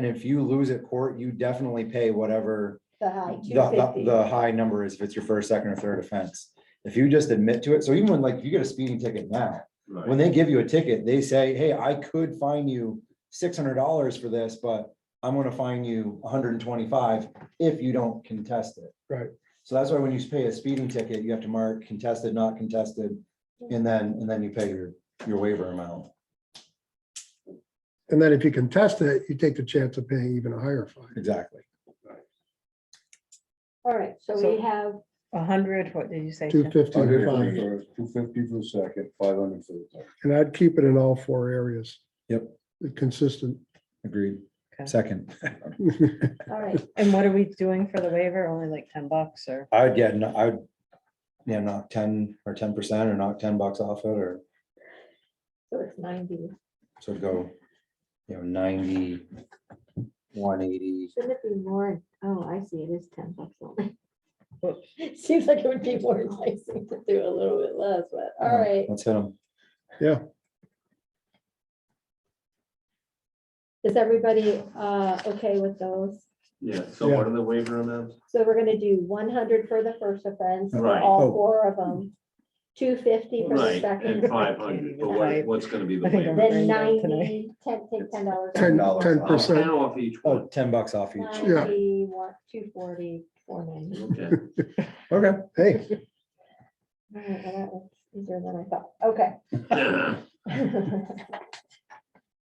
if you lose at court, you definitely pay whatever the high the 250. high number is if it's your first, second, or third offense. If you just admit to it, so even when like if you get a speeding ticket now, when Right. they give you a ticket, they say, hey, I could fine you $600 for this, but I'm gonna fine you 125 if you don't contest it. Right. So that's why when you pay a speeding ticket, you have to mark contested, not contested, and then you pay your waiver amount. And then if you contest it, you take the chance of paying even a higher fine. Exactly. All right, so So- we have, 100, what did you say? Tim? 250 to 100 for the fine. first, 250 for the second, 500 for the third. And I'd keep it in all four areas. Yep. Consistent. Agreed. Okay. Second. all right, And what are we doing for the waiver? Only like $10 or? I would get, knock 10 or 10% or knock $10 off it, or so it's 90. so go, 90, 180. Shouldn't it be more? Oh, I see, it is $10 only. Seems like it would be more enticing to do a little bit less, but all right. Let's hit them. Yeah, Is everybody okay with those? Yeah, so what are the waiver amounts? So we're gonna do 100 for the first offense, for Right. all Oh. four of them. 250 for the Right, second. and 500, but what's gonna be the I think I'm waiver? Then Right, tonight. 90, take $10. $10 off. 10%. 10 off each Oh, one. $10 off each. 90, 240, 490. Okay. Okay. hey, All right, well, that was easier than I thought. Okay.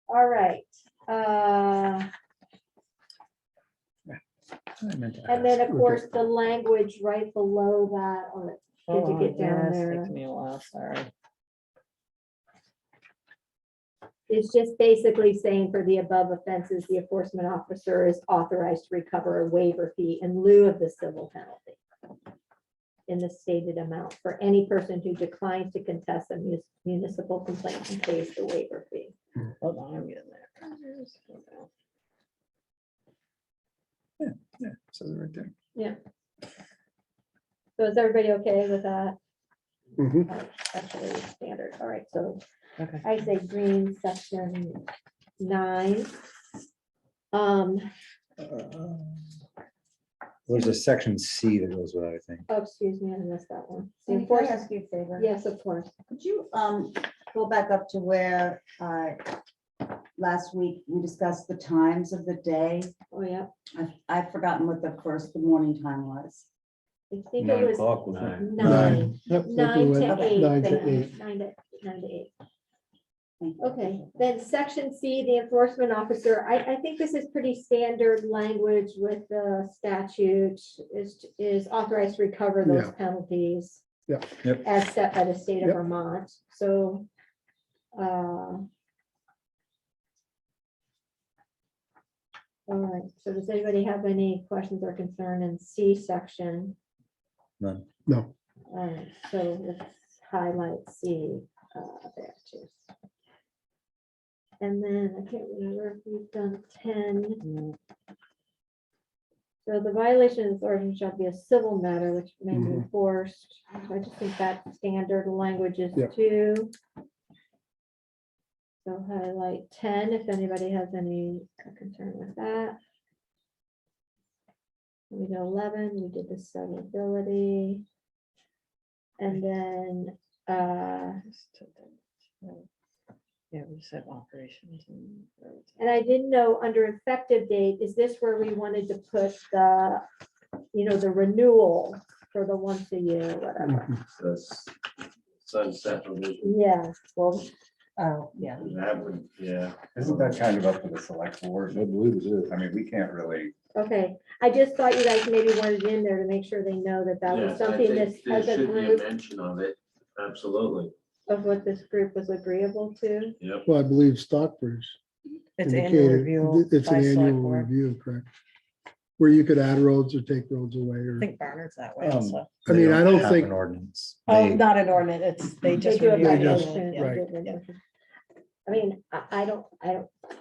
All right. And then, of course, the language right below that, oh, did you get down It's there? taking me a while, sorry. It's just basically saying for the above offenses, the enforcement officer is authorized to recover a waiver fee in lieu of the civil penalty in the stated amount for any person who declines to contest a municipal complaint and pays the waiver fee. Hold on, I'm getting there. Says it right there. So is everybody okay with that? mhm. Actually, standard. All right, so Okay. I say green section 9. There's a section C that goes with it, I think. Oh, excuse me, I missed that one. The Sandy, can I enforcement- ask you a favor? Yes, of course. Could you go back up to where last week we discussed the times of the day? Oh, yeah. I've forgotten what the morning time was. I think it 9 was o'clock was it? 9. Yep, we 9 went to 8. 9 to thank you. 8. 9 to 8. Thank you. Okay, then section C, the enforcement officer, I think this is pretty standard language with the statute is authorized to recover those Yeah. penalties. Yeah. Yep. As set by the state of Yep. Vermont, so. All right, so does anybody have any questions or concern in C section? None. No, All right, so let's highlight C there too. And then I can't remember if we've done 10. Mm, So the violation of this ordinance shall be a civil matter which may be Mhm. enforced. So I just think that standard language is Yeah. 2. So highlight 10 if anybody has any concern with that. We go 11, we did the severability. And then, Yeah, we said operations and roads. and I didn't know under effective date, is this where we wanted to put the, the renewal for the once a year, whatever? That's sunset provision. Yeah, well, Oh, yeah. That would, yeah. Isn't that kind of up to the select board? I believe it is. I mean, we can't really, okay. I just thought you guys maybe wanted it in there to make sure they know that that was Yes, I something think this, there as a should be a group mention of it. Absolutely. of what this group was agreeable to. Yep. Well, I believe Stockbridge It's annual indicated, review. it's an by select annual board. review, correct? Where you could add roads or take roads away, or, I think Barnard's that way Um, also. I mean, They I don't have think- an ordinance. Oh, They- not an ordinance, it's, they They just. do it review by They just- motion. Yeah. they do it by motion. I mean, I don't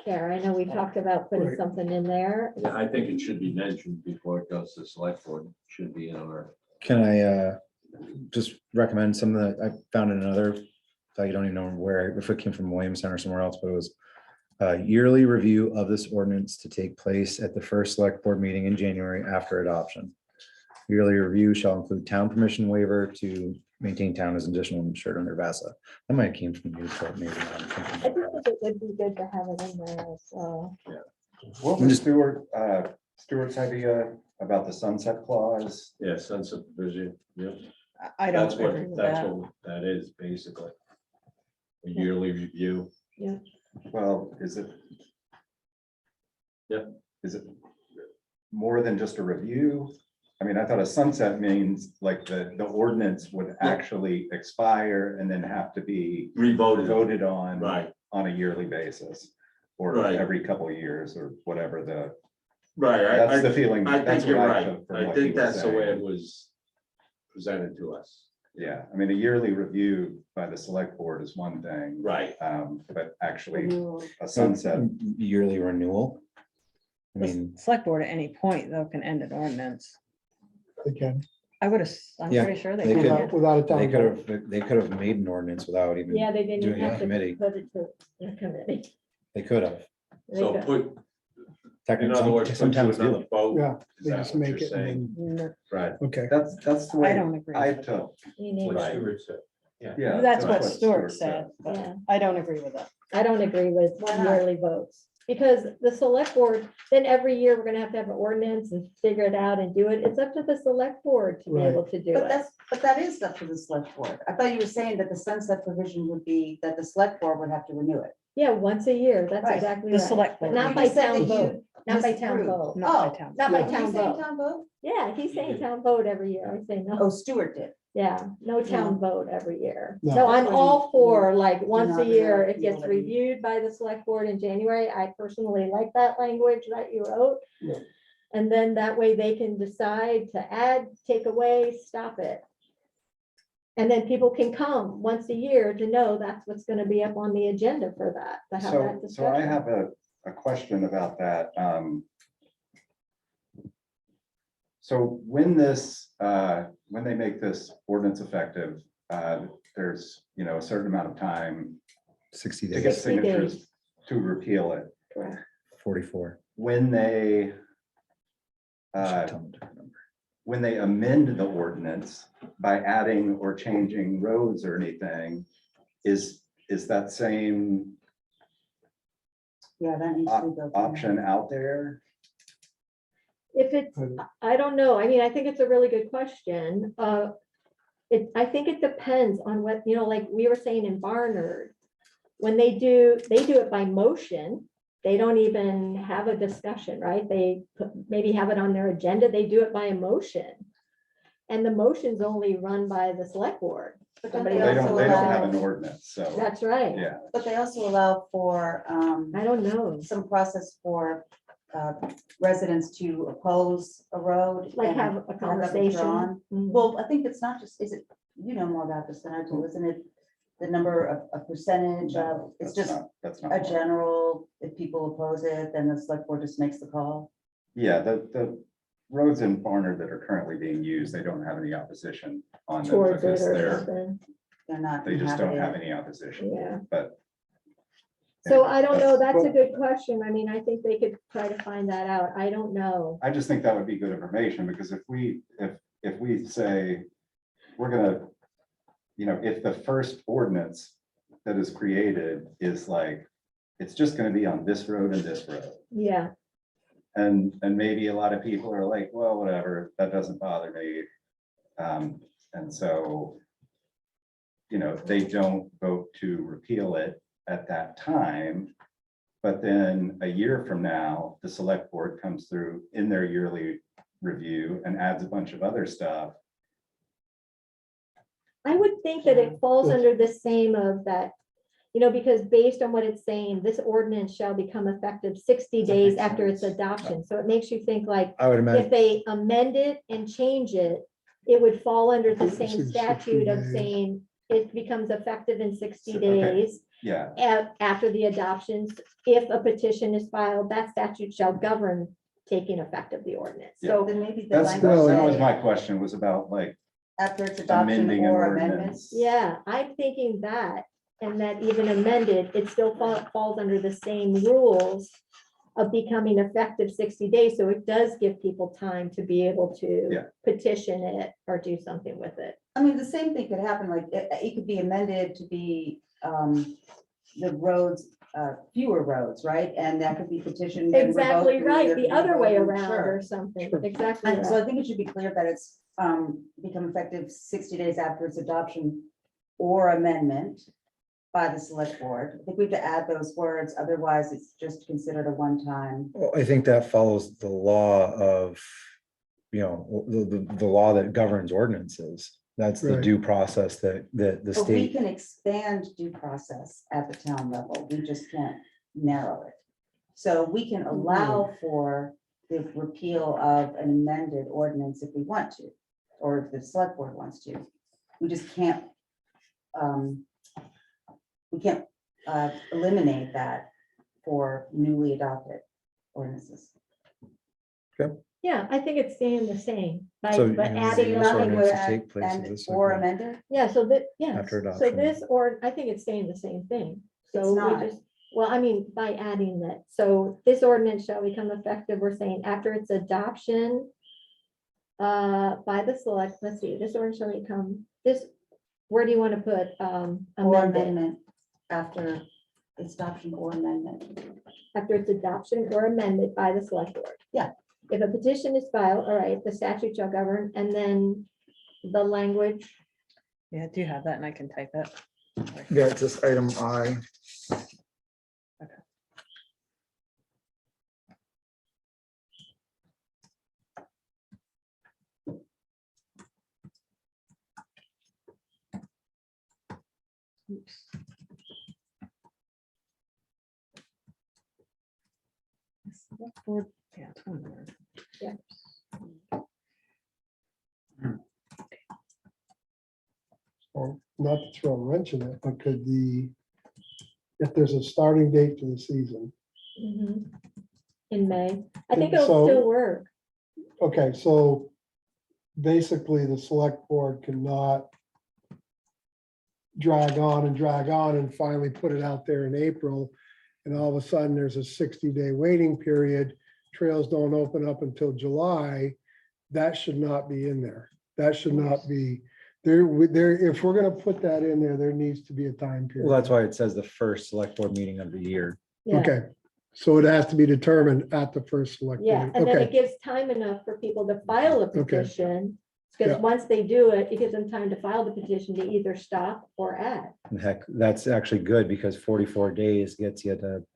care. I know we talked about putting Right. something in there. Yeah, I think it should be mentioned before it goes to select board. It should be in our. Can I just recommend something that I found in another, I don't even know where, if it came from Williamstown or somewhere else, but it was a yearly review of this ordinance to take place at the first select board meeting in January after adoption. Yearly review shall include town permission waiver to maintain town as additional insured under VASA. That might have came from you, but maybe not. I'm thinking I about just that. think it would be good to have it in there as well. what was Stuart's idea about the sunset clause? Yeah, sunset provision. Yep. I don't That's what, agree with that's that. what that is basically. A yearly review. Well, is it? Yep. Is it more than just a review? I mean, I thought a sunset means like the ordinance would actually expire and then have to be Revoted. voted on. Right, On a yearly basis. Or Right. every couple of years or whatever right. that's I the feeling. I That's think you're what right. took from I what he think was that's the way saying. it was presented to us. Yeah, I mean, a yearly review by the select board is one thing. Right. But actually Renewal. a sunset, Yearly renewal. I The mean, select board at any point though can end an ordinance. they can, I would have, I'm Yeah, pretty sure they they can. could. yeah. without a they town could vote. have, they could have made an ordinance without even, Yeah, they didn't Doing a have to committee. put it to the committee. they could have. They So could- put, in Technically, other words, put to sometimes do. another vote. Yeah, Is they that just what make you're it saying? and No, Right. okay. that's the I way don't agree. I with it. took. You need, Right. Yeah. That's what Stuart said, but Yeah. I don't agree with that. I don't agree with Why not? yearly votes. Because the select board, then every year we're gonna have an ordinance and figure it out and do it. It's up to the select board to be Right. able to do But it. that is up to the select board. I thought you were saying that the sunset provision would be that the select board would have to renew it. Yeah, once a year. That's Right. exactly The right. select But board. not You by said that town you vote, not by town disapproved. vote. Not by Oh, town. Not by Are you town saying vote. town vote? Yeah, he's saying town vote every year. I say no. Oh, Stuart did. Yeah, no town vote every year. No. So I'm That's all when you- for like once a not year, allowed it gets people to- reviewed by the select board in January. I personally like that language that you wrote. Yeah. And then that way they can decide to add, take away, stop it. And then people can come once a year to know that's what's gonna be up on the agenda for that, to have that So I discussion. have a question about that. So when when they make this ordinance effective, there's, a certain amount of time 60 to get days, 60 days. signatures to repeal it. Correct. 44. When they I should tell them a different number. when they amend the ordinance by adding or changing roads or anything, is that same Yeah, that needs to be built. in. option out there? If it's, I don't know. I mean, I think it's a really good question. I think it depends on what, like we were saying in Barnard. When they do it by motion. They don't even have a discussion, right? They maybe have it on their agenda. They do it by a motion. And the motion's only run by the select board. But don't Somebody they They else don't, also they don't have allow- an ordinance, so, That's right. yeah. But they also allow for I don't know. some process for residents to oppose a road. Like and have a that conversation. withdrawn. Mm. Well, I think it's not just, is it, more about this than I do, isn't it? The number of, a percentage of, it's just That's a not. general, if people oppose it, then the select board just makes the call. Yeah, the roads in Barnard that are currently being used, they don't have any opposition on them Towards it because or they're, something, They're not. they just don't have inhabited. any opposition, yeah. but. So I don't know, that's a Well- good question. I mean, I think they could try to find that out. I don't know. I just think that would be good information, because if we say, we're gonna, if the first ordinance that is created is like, it's just gonna be on this road and this road. Yeah, And maybe a lot of people are like, well, whatever, that doesn't bother me. And so, they don't vote to repeal it at that time. But then a year from now, the select board comes through in their yearly review and adds a bunch of other stuff. I would think that it falls under the same of that, because based on what it's saying, this ordinance shall become effective 60 days after its adoption. So it makes you think like, I would if imagine, they amend it and change it, it would fall under the same 60 statute of days. saying it becomes effective in 60 Okay. days Yeah, after the adoptions. If a petition is filed, that statute shall govern taking effect of the ordinance. So Then maybe the that's, language that was say my question, was about like after its adoption amending an or amendment. ordinance. yeah, I'm thinking that, and that even amended, it still falls under the same rules of becoming effective 60 days. So it does give people time to be able to Yeah. petition it or do something with it. I mean, the same thing could happen, like, it could be amended to be, the roads, fewer roads, right? And that could be petitioned. and Exactly revoked, right, and the other way revoked, around sure. or something, Sure. exactly And so I right. think it should be clear that it's, become effective 60 days after its adoption or amendment by the select board. I think we have to add those words, otherwise it's just considered a one-time. well, I think that follows the law of, the law that governs ordinances. That's the Right. due process that the But we state, can expand due process at the town level, we just can't narrow it. So we can allow for the repeal of an amended ordinance if we want to, or if the select board wants to. We just can't, we can't eliminate that for newly adopted ordinances. Yeah, I think it's staying the same, by So, but you know, adding this nothing ordinance with, to take place at And this or point. amended, yeah, so that, yeah, After so adoption. this, or I think it's saying the same thing. So It's we not. just, well, I mean, by adding that, so this ordinance shall become effective, we're saying after its adoption by the select, let's see, this ordinance shall become, this, where do you want to put or amendment? amendment after its adoption or amendment. After its adoption or amended by the select board. Yeah. If a petition is filed, all right, the statute shall govern, and then the language, Yeah, do you have that? And I can type it. Yeah, it's just item I. Oops. Select board, yeah, it's one word. Yeah. Or not to throw a wrench in it, but could if there's a starting date to the season. mhm, in May, I think it'll So- still work. Okay, so basically the select board cannot drag on and finally put it out there in April. And all of a sudden, there's a 60-day waiting period. Trails don't open up until July. That should not be in there. That should not be, if we're gonna put that in there, there needs to be a time period. Well, that's why it says the first select board meeting of the year. Yeah, Okay, so it has to be determined at the first select. yeah, board. and then it Okay, gives time enough for people to file a petition. Because Yeah. once they do it, it gives them time to file the petition to either stop or add. And heck, that's actually good because 44 days gets you to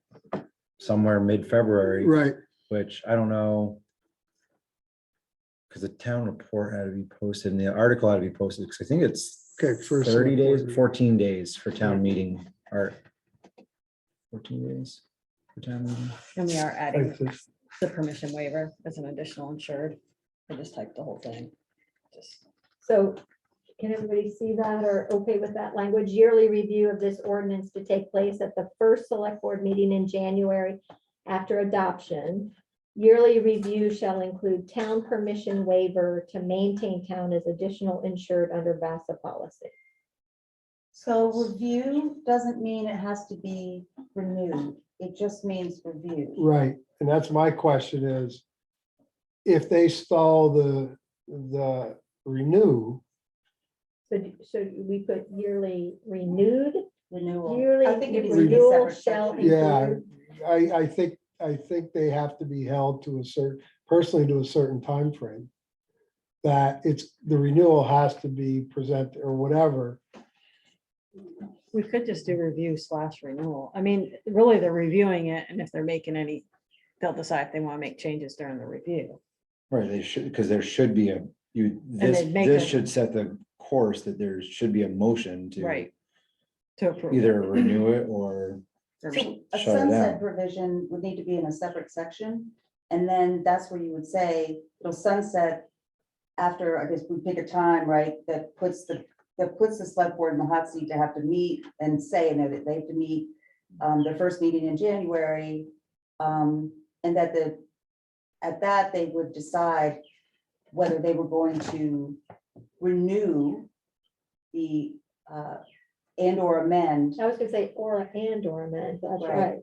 somewhere mid-February, right, which I don't know. Because the town report had to be posted and the article had to be posted, because I think it's Okay, first 30 select board days, meeting. 14 days for town meeting or 14 days for town meeting. And we are adding I think. the permission waiver as an additional insured. I just typed the whole thing. Just So can everybody see that or okay with that language? Yearly review of this ordinance to take place at the first select board meeting in January after adoption. Yearly review shall include town permission waiver to maintain town as additional insured under VASA policy. So review doesn't mean it has to be renewed. It just means review. Right, and that's my question is, if they stall the renew, So we put yearly renewed, Renewal. yearly I think it needs to be a renewal separate shall section. yeah, include. I think they have to be held to a certain, personally to a certain time frame. That it's, the renewal has to be presented or whatever. We could just do review / renewal. I mean, really, they're reviewing it, and if they're making any, they'll decide if they want to make changes during the review. Right, they should, because there should be this they'd make this a- should set the course that there should be a motion to Right. To approve. either renew it or Or- So a Shut it sunset down. provision would need to be in a separate section. And then that's where you would say it'll sunset after, I guess we pick a time, right, that puts the select board in the hot seat to have to meet and say, and that they have to meet their first meeting in January. And that at that, they would decide whether they were going to renew the and or amend. I was gonna say or amend, that's Right. right.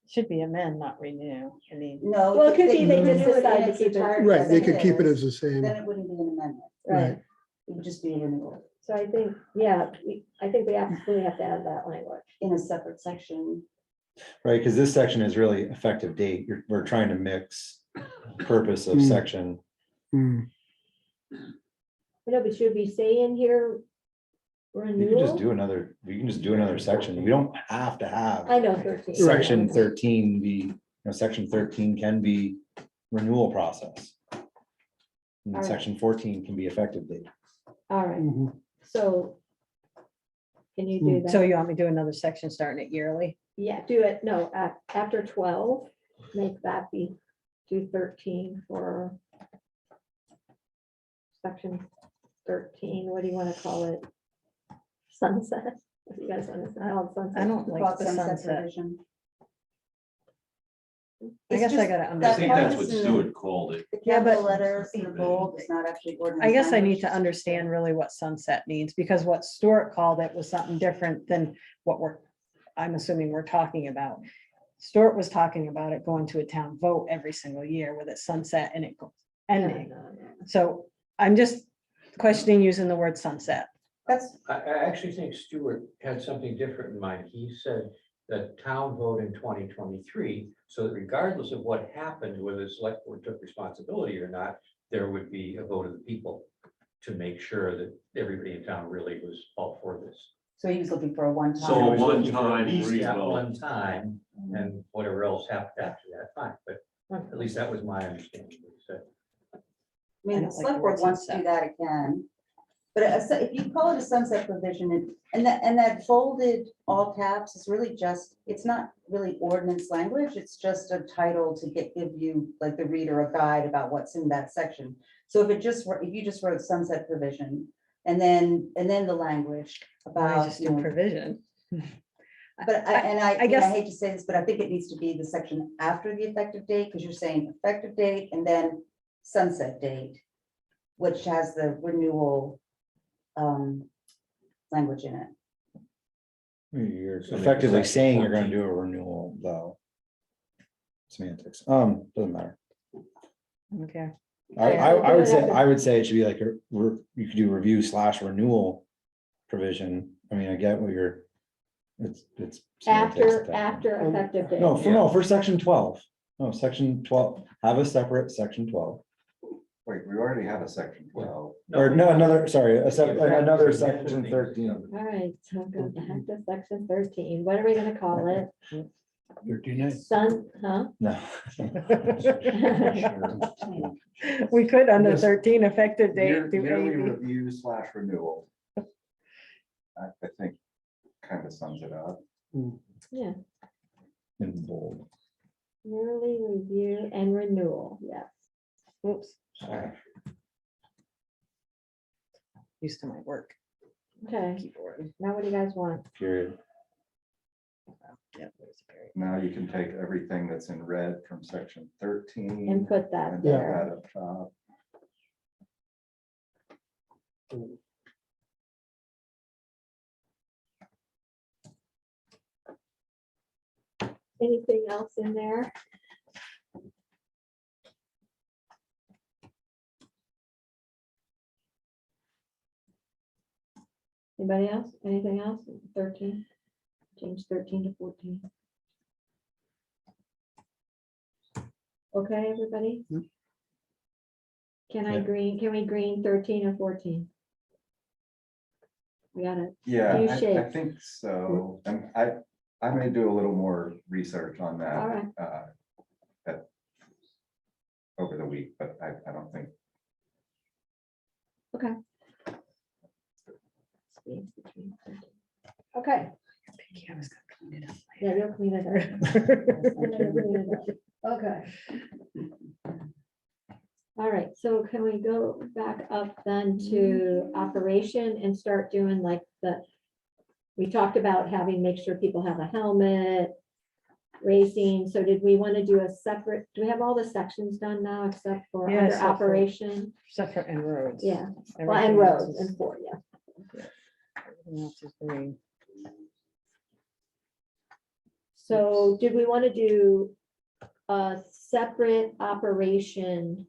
Should be amend, not renew. I mean, No. Well, it if could be they renew just it in decide to its keep it. entirety Right, as they could keep it is, as the same. Then it wouldn't be an amendment. Right, It would just be a renewal so I think, yeah, I think we absolutely have to add that language. in a separate section. right, because this section is really effective date. We're trying to mix purpose of Hmm. section. Hmm, You know, but should we say in here We can just renewal? do another, we can just do another section. We don't have to have I know 13. section 13 be, section 13 can be renewal process. And Alright. section 14 can be effective date. All right, mhm. so can you do so that? you want me to do another section starting at yearly? Yeah, do it, no, after 12, make that be, do 13 for section 13, what do you want to call it? Sunset? What do you guys want to call it, sunset? I don't Call like it the sunset. provision. I It's guess I just gotta I that think understand. that's part what is in Stuart called it. The Yeah, but- capital letters in the bold, it's not actually ordinance. I guess I need language. to understand really what sunset means, because what Stuart called it was something different than what I'm assuming we're talking about. Stuart was talking about it going to a town vote every single year with it sunset and it goes ending. No. So I'm just questioning using the word sunset. That's, I actually think Stuart had something different in mind. He said that town vote in 2023, so that regardless of what happened, whether the select board took responsibility or not, there would be a vote of the people to make sure that everybody in town really was all for this. so he was looking for a one time. So He was one looking for time at least that revote. one time, and whatever else happened after that, fine, but at least that was my understanding. of what he said. I I mean, don't the like select the board word wants to do sunset. that again. But if you call it a sunset provision, and that bolded all caps is really just, it's not really ordinance language, it's just a title to give you, like the reader, a guide about what's in that section. So if you just wrote sunset provision, and then the language I about, just do provision. But I I guess- hate to say this, but I think it needs to be the section after the effective date, because you're saying effective date and then sunset date, which has the renewal language in it. You're So make effectively section saying you're gonna 14. do a renewal, though. Semantics, doesn't matter. Okay. I would say it should be like, you could do review / renewal provision. I mean, I get what you're, it's. semantics at that point. After effective date. No, for section 12. No, section 12, have a separate section 12. Wait, we already have a section 12. Or no, another, sorry, another Yeah. section 13. All right, so go back to section 13, what are we gonna call it? 13A. Sun, huh? No. We could under Just 13 effective date. do Yearly AB. review / renewal. I think kind of sums it up. Yeah, In bold. yearly review and renewal, yes. Oops, sorry. Used to my work Okay, keyboard. now what do you guys want? Period. now you can take everything that's in red from section 13. And put that and put there. that up top. Anything else in there? Anybody else? Anything else? 13? Change 13 to 14. Okay, everybody? Yep. Can I Yeah. can we green 13 and 14? We got it. Yeah, Few I shapes. think so. And I may do a little more research on that. All right. Over the week, but I don't think. Okay. Space between 13. Okay. Yeah, you'll clean it up. Okay. All right, so can we go back up then to operation and start doing like we talked about having, make sure people have a helmet, racing. So did we want to do a separate, do we have all the sections done now except for Yeah, under except for- operation? Separate and roads. Yeah, well, Everything and else roads is- and four, yeah. everything else is green. So did we want to do a separate operation?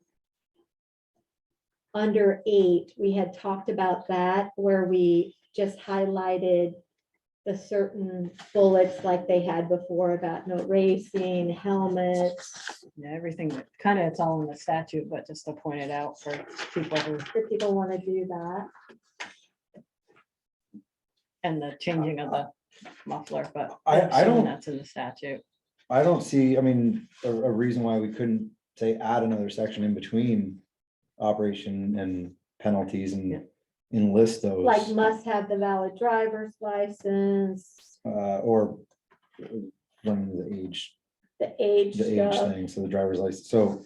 Under 8, we had talked about that where we just highlighted the certain bullets like they had before about no racing, helmets. Yeah, everything that kind of, it's all in the statute, but just to point it out for people who, If people want to do that. and the changing of the muffler, but I I'm assuming don't- that's in the statute. I don't see, I mean, a reason why we couldn't say add another section in between operation and penalties and enlist those. Like must have the valid driver's license, Or running the age the age stuff. thing, so the driver's license, so.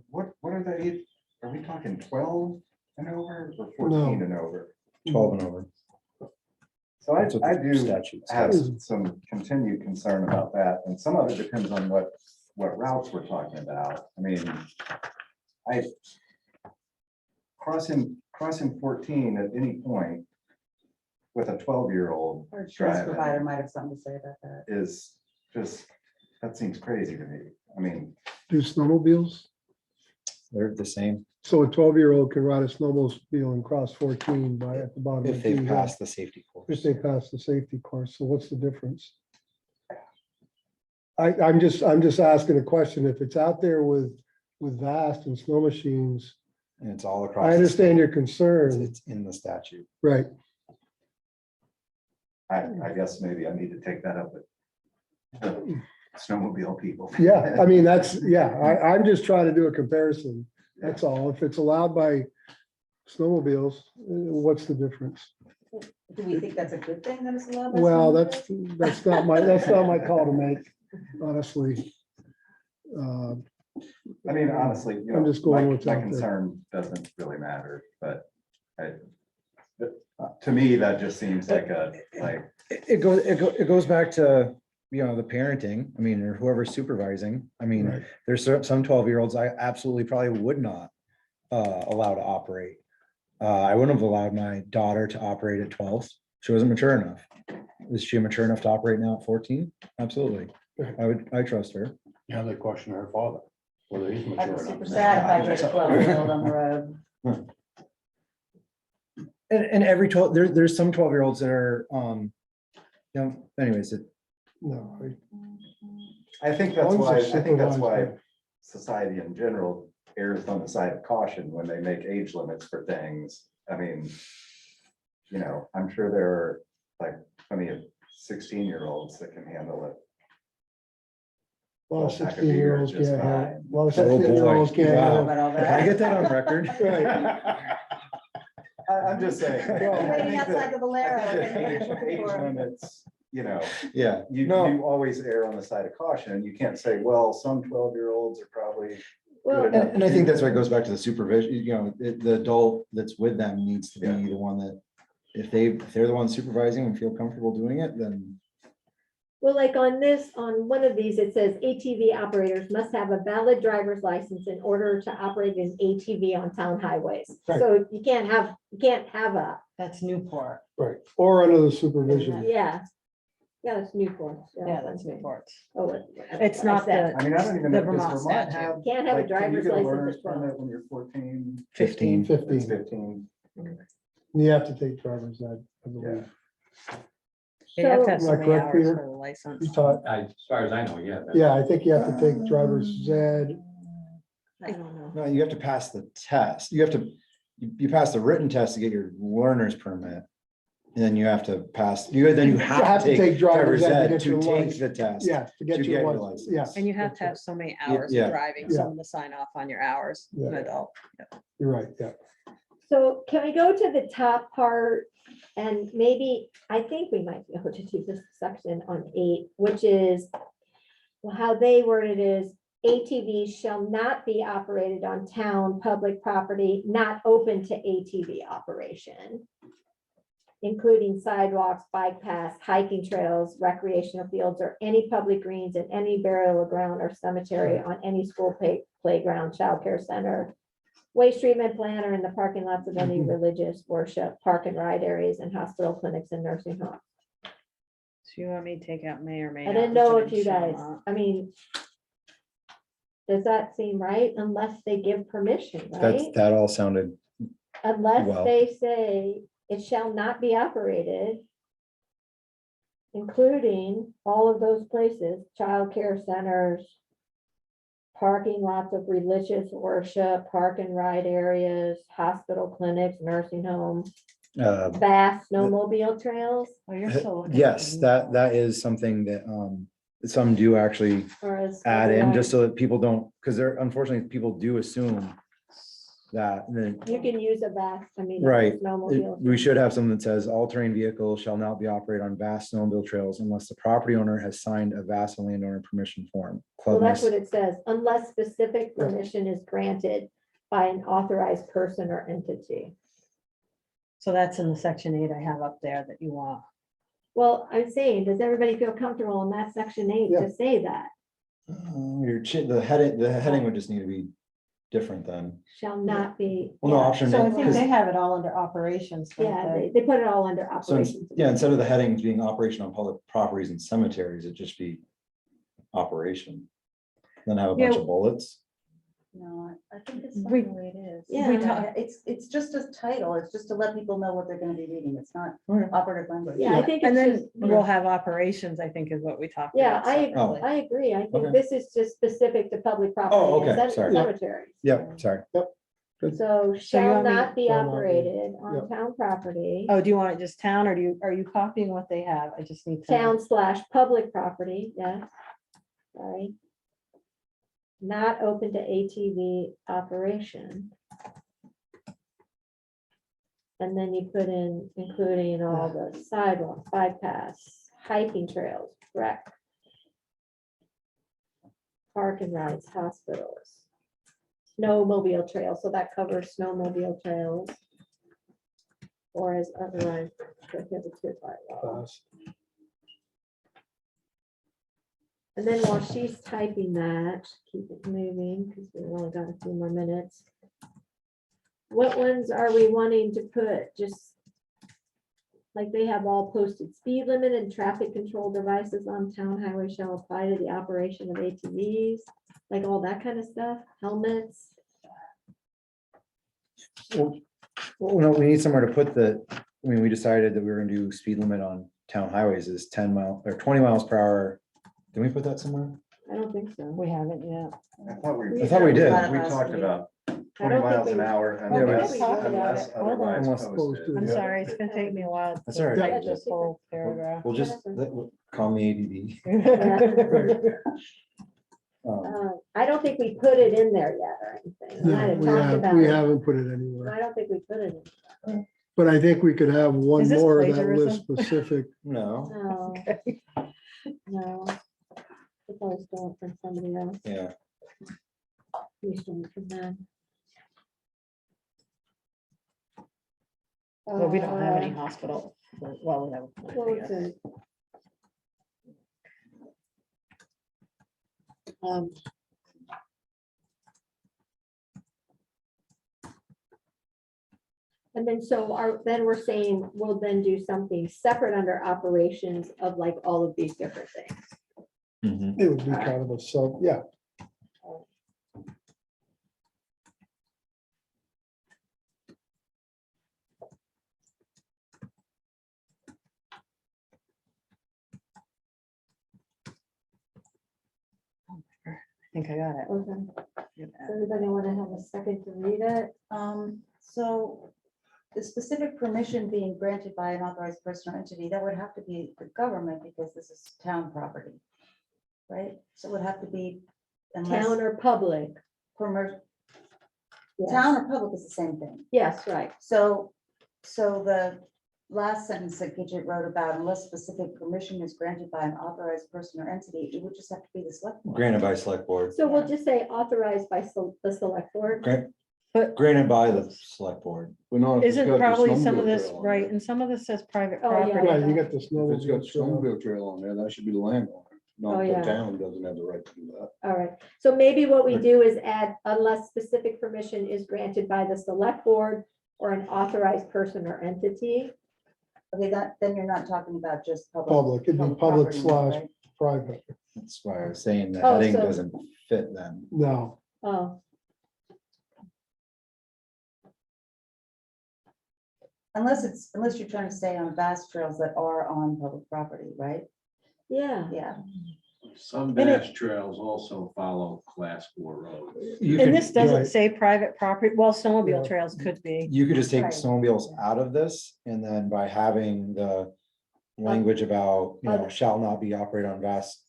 What are they? Are we talking 12 and over or 14 and over? 12 and over. So That's what I the do statute have says. some continued concern about that, and some of it depends on what routes we're talking about. I mean, I crossing 14 at any point with a 12-year-old Our insurance driving provider might have something to say about that. is just, that seems crazy to me. I mean, Do snowmobiles? They're the same So a 12-year-old can ride a snowmobile and cross 14 by at the bottom. if of they the pass the safety If course. they pass the safety course, so what's the difference? I'm just asking a question. If it's out there with vast and snow machines, And it's all across. I the understand your state. concern, It's in the statute. right? I guess maybe I need to take that up with the snowmobile people. Yeah, I mean, I'm just trying to do a comparison. That's all. If it's allowed by snowmobiles, what's the difference? Do we think that's a good thing that it's allowed? by Well, snowmobiles? that's not my call to make, honestly. I mean, honestly, you know, I'm just going my what's out there. concern doesn't really matter, but to me, that just seems like It goes back to, the parenting, I mean, or whoever's supervising. I mean, Right. there's some 12-year-olds I absolutely probably would not allow to operate. I wouldn't have allowed my daughter to operate at 12. She wasn't mature enough. Is she mature enough to operate now at 14? Absolutely. I trust her. Now they question her father, whether he's I'd be mature super enough. sad if I hit a 12-year-old on the road. And every 12, there's some 12-year-olds that are, anyways, No, I think that's As long why, as they're supervised, society in general errs on the side of caution when they make age limits for things. I mean, I'm sure there are like plenty of 16-year-olds that can handle it. a lot of Well, that could be yours 16-year-olds just can't have, fine. a lot of Oh, boy. 16-year-olds can't Wow. have. About all can I that. get that on record? Right. I'm just saying. I Waiting think outside that- the Bolero. I think that looking age for 'em. limits, Yeah, you always err on the side of caution. You can't say, well, some 12-year-olds are probably. Well, good and I think that's why it goes back to the supervision, the adult that's with them needs to be Yeah. the one that if they're the ones supervising and feel comfortable doing it, then Well, like on this, on one of these, it says ATV operators must have a valid driver's license in order to operate an ATV on town highways. Right. So you can't have a, That's Newport. Right, or under the supervision. yeah. Yeah, it's Newport. Yeah, that's Newport. Oh, It's not the, I mean, I don't even The know, does Vermont Vermont statute. have? Can't have a like, can you driver's get a license learner's at 12. permit when you're 14, 15. 15, 15? you have to take driver's ed, I believe. you have to So, have so Am I many correct, hours Peter? for the license. You taught, As far as I know, yeah. yeah, I think you have to take driver's ed. I don't know. No, you have to pass the test. You have to, you pass the written test to get your learner's permit. And then you have to pass, then you have to take driver's ed to take license. the test. Yeah, to get To your get your license, license. yeah. And you have that's to have right. so many Yeah, hours yeah. of driving, Yeah. someone to sign off on your hours, an Yeah. adult. You're right, yeah. So can we go to the top part? And maybe, I think we might be able to do this section on 8, which is, well, how they word it is, ATVs shall not be operated on town public property, not open to ATV operation, including sidewalks, bike paths, hiking trails, recreational fields, or any public greens and any burial ground or cemetery on any school playground, childcare center, waste treatment plant, or in the parking lots of any religious worship, park and ride areas, and hospital clinics and nursing homes. So you want me to take out may or may I not? didn't know instead if of you shall guys, not? I mean, does that seem right? Unless they give permission, right? That all sounded, Unless well. they say it shall not be operated, including all of those places, childcare centers, parking lots of religious worship, park and ride areas, hospital clinics, nursing homes, vast snowmobile trails, Oh, you're still looking. at yes, the- that is something that, some do actually or as. add in, just so that people don't, because there, unfortunately, people do assume that, and then, You can use a vast, I mean. right, Snowmobile. we should have something that says all terrain vehicles shall not be operated on vast snowmobile trails unless the property owner has signed a vast landowner permission form. Well, Club that's must- what it says, unless specific permission is granted by an authorized person or entity. So that's in the section 8 I have up there that you want. Well, I'm saying, does everybody feel comfortable in that section 8 Yeah. to say that? the heading would just need to be different then. Shall not be. Well, no, yeah. option. So I think because- they have it all under operations. don't Yeah, they? they put it all under So, operations. yeah, instead of the headings being operation on public properties and cemeteries, it'd just be operation. Then have a bunch Yeah. of bullets. No, I think it's We- fine the way it is. Yeah. We talk- It's just a title. It's just to let people know what they're gonna be reading. It's not Okay. operative language. Yeah, I think And it's then just, we'll have operations, I think is what we talked yeah, about. I separately. agree. I think Okay. this is just specific to public property. Oh, and okay, sorry. Cemeteries. Yep, sorry. So So you shall want me- not be Shall not be. operated on Yep. town property, Oh, do you want it just town or are you copying what they have? I just need to. town/public property, yeah. Sorry. Not open to ATV operation. And then you put in, including all the sidewalks, bike paths, hiking trails, rec. Park and rides, hospitals. Snowmobile trails, so that covers snowmobile trails. Or as otherwise prohibited by law. And then while she's typing that, keep it moving, because we've only got a few more minutes. What ones are we wanting to put? Just like they have all posted speed limit and traffic control devices on town highway shall apply to the operation of ATVs, like all that kind of stuff, helmets. Well, no, we need somewhere to put we decided that we were gonna do speed limit on town highways is 10 mile or 20 miles per hour. Did we put that somewhere? I don't think so. We haven't yet. I thought we I thought we did. we talked about I 20 don't think miles an we- hour Oh, we unless did talk about unless it. Hold on. otherwise Unless posted. I'm Yeah. sorry, it's gonna take me a while. That's to all right. write This whole paragraph. We'll just call me ADD. I don't think we put it in there yet or anything. We might have No, talked about we it. haven't put it No, anywhere, I don't think we put it in. but I think we could have one Is this more of that list plagiarism? specific. No, No, Okay. no. It's always going from somebody else. yeah. We stole it from them. Well, we don't have any hospital. Well, we have. What was it? And then then we're saying we'll then do something separate under operations of like all of these different things. It would be kind of a sub, yeah. I think I got it. Okay. Everybody want to have a second to read it? So the specific permission being granted by an authorized person or entity, that would have to be the government because this is town property. Right? So it would have to be. Town or public? Yes. Town or public is the same thing. Yes, right. So the last sentence that Gidget wrote about, unless specific permission is granted by an authorized person or entity, it would just have to be the select board. Granted by select board, So we'll just say authorized by the select board. granted by the select board. But not if it's Isn't got the probably some of snowmobile this, trail on right, there. and some of this says private Oh, yeah. property. Right, you got the If it's got snowmobile trail. snowmobile trail on there, that should be the landowner. Oh, Not the yeah. town doesn't have the right to do that. All right, so maybe what we do is add unless specific permission is granted by the select board or an authorized person or entity. Okay, then you're not talking about just Public, it'd be public property, slash right? private. That's why I was saying the Oh, heading so- doesn't fit then. No, Oh, Unless you're trying to stay on vast trails that are on public property, right? yeah. Yeah. Some And it- vast trails also follow class 4 roads. You And could, this doesn't Right. say private property, well, snowmobile Yeah. trails could be. you could just take Right. snowmobiles out of this, and then by having the language about, shall not be operated on vast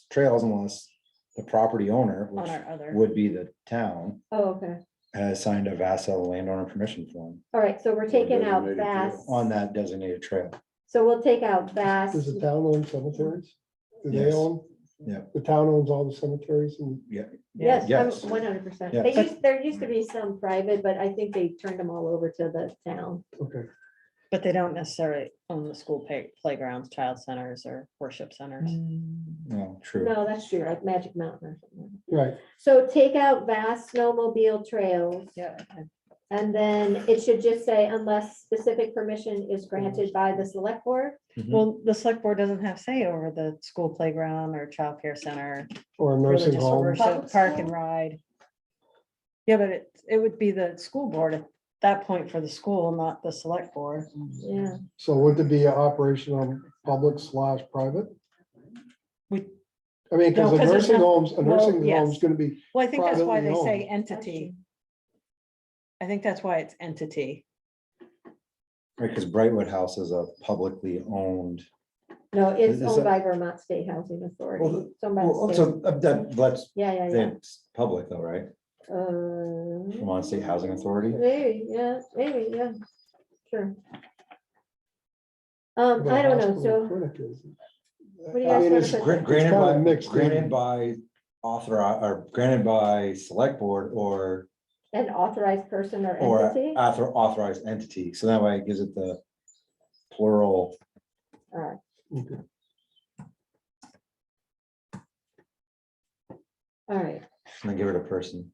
trails unless the property owner, On which our other, would be the town, Oh, okay. has signed a VASA landowner permission form All right, so we're taking out designated vast. on that designated trail. So we'll take out vast. does the town own cemeteries? Do they Yes. own? Yeah. The town owns all the cemeteries and Yes, Yes. 100%. Yeah. There used to be some private, but I think they turned them all over to the town. okay. but they don't necessarily own the school playgrounds, child centers or worship centers. No, true. No, that's true, like Magic Mountain or something. Right, So take out vast snowmobile trails. Yeah. And then it should just say unless specific permission is granted by the select board. Well, the select board doesn't have say over the school playground or childcare center. or a nursing religious or home. worship, Public Park school? and ride. Yeah, but it would be the school board at that point for the school, not the select board. Yeah, So would there be an operation on public slash private? We- I mean, because No, a 'cause it's nursing not- homes, a well, nursing yes. home's gonna be, Well, I think that's why they Privately say owned. entity. I think that's why it's entity. Right, because Brightwood House is a publicly owned. no, it's Is owned that- by Vermont State Housing Authority. Well, It's owned by the Well, state. so that's, Yeah, yeah, yeah. it's public though, right? Vermont State Housing Authority. Maybe, yeah, sure. the I don't know, hospital so clinic is. What do you I guys mean, wanna it's put? Granted by, mixed in. granted by or granted by select board or an authorized person or entity? authorized entity, so that way it gives it the plural. All right, Okay. all right, And then give it a person.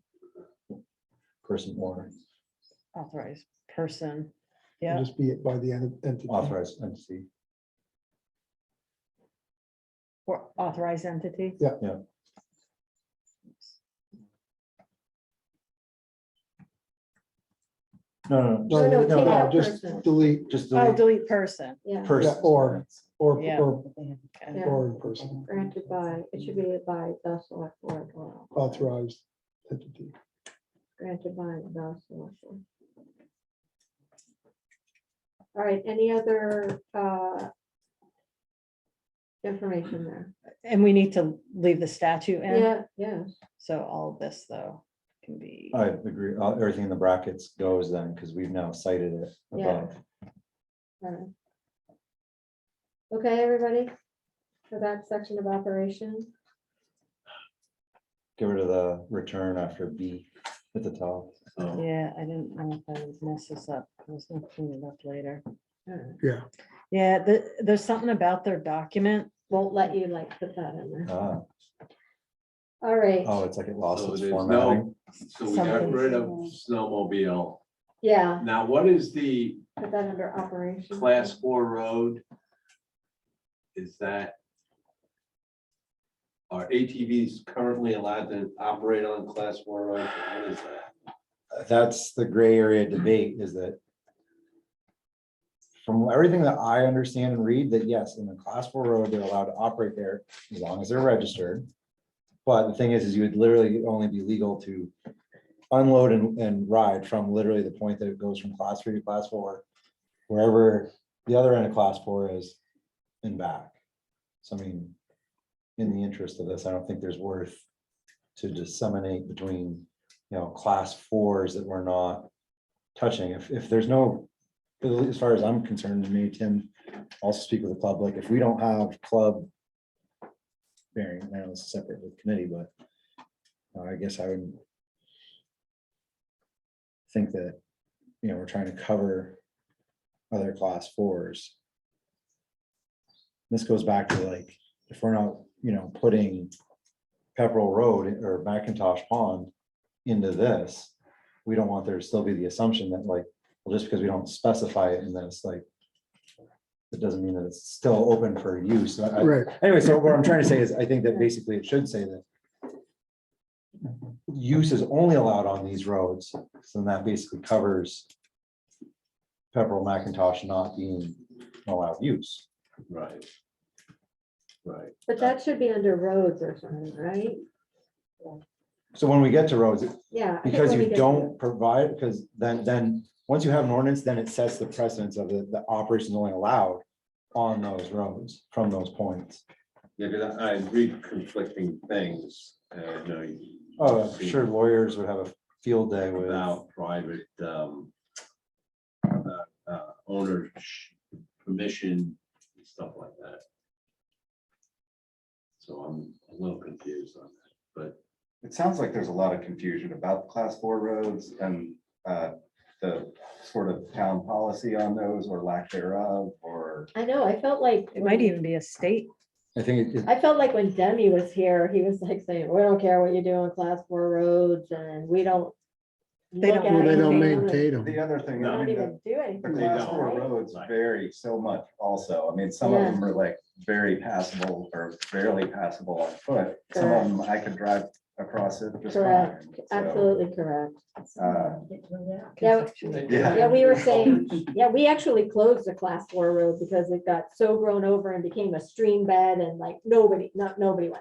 Person or Authorized person. It'll Yeah, Just be it by the entity. authorized entity. or authorized entity. No, No, no, take no, out Just person. delete, just Oh, delete delete person. Yeah, person. Yeah, or Yeah. or Yeah. in person, granted by, it should be by the select board or authorized entity. granted by the select board. All right, any other information there? And we need to leave the statute in. Yeah, yeah, So all of this though can be. I agree, everything in the brackets goes then, because we've now cited it Yeah. above. all right. Okay, everybody, for that section of operations, Get rid of the return after B at the top. So, Yeah, I didn't know if I would mess this up. I was gonna clean it up later. Yeah. Yeah, there's something about their document. Won't let you like put that in there. Uh, All right, Oh, it's like it lost so its there's formatting. so we got Something. rid of snowmobile. yeah, Now, what is the put that under operation. class 4 road? Is that? Are ATVs currently allowed to operate on class 4 roads? What is that? That's the gray area debate, is that from everything that I understand and read, that yes, in the class 4 road, they're allowed to operate there as long as they're registered. But the thing is you would literally only be legal to unload and ride from literally the point that it goes from class 3 to class 4, wherever the other end of class 4 is and back. So I mean, in the interest of this, I don't think there's worth to disseminate between, class 4s that we're not touching. If there's no, as far as I'm concerned, and maybe Tim also speak with the club, like if we don't have club bearing, I know it's separate with committee, but I guess I would think that, we're trying to cover other class 4s. This goes back to like, if we're not, putting Pepperell Road or McIntosh Pond into this, we don't want there to still be the assumption that like, well, just because we don't specify it in this, like, it doesn't mean that it's still open for use. Right. Anyway, so what I'm trying to say is, I think that basically it should say that use is only allowed on these roads, so that basically covers Pepperell McIntosh not being allowed use. Right. Right. But that should be under roads or something, right? So when we get to roads, Yeah. I think because when we you get to don't provide, because then, once you have an ordinance, then it sets the precedence of the operations only allowed on those roads from those points. Yeah, because I read conflicting things, you know. Oh, I'm sure lawyers would have a field day with. About private, owner permission, and stuff like that. So I'm a little confused on that, but. It sounds like there's a lot of confusion about class 4 roads and the sort of town policy on those or lack thereof, or. I know, I felt like. It might even be a state. I think it, I felt like when Demi was here, he was like saying, we don't care what you do on class 4 roads and we don't. They look don't- at Well, they don't anything. maintain them. The other thing, They I don't mean, even do anything. the They class don't. 4 right? roads vary so much also. I mean, some of Yeah. them are like very passable or barely passable on foot. Some of them I could drive across it just Correct, fine. So, absolutely correct. Yeah, Yeah. yeah, we were saying, yeah, we actually closed the class 4 road because it got so grown over and became a stream bed and like nobody went on it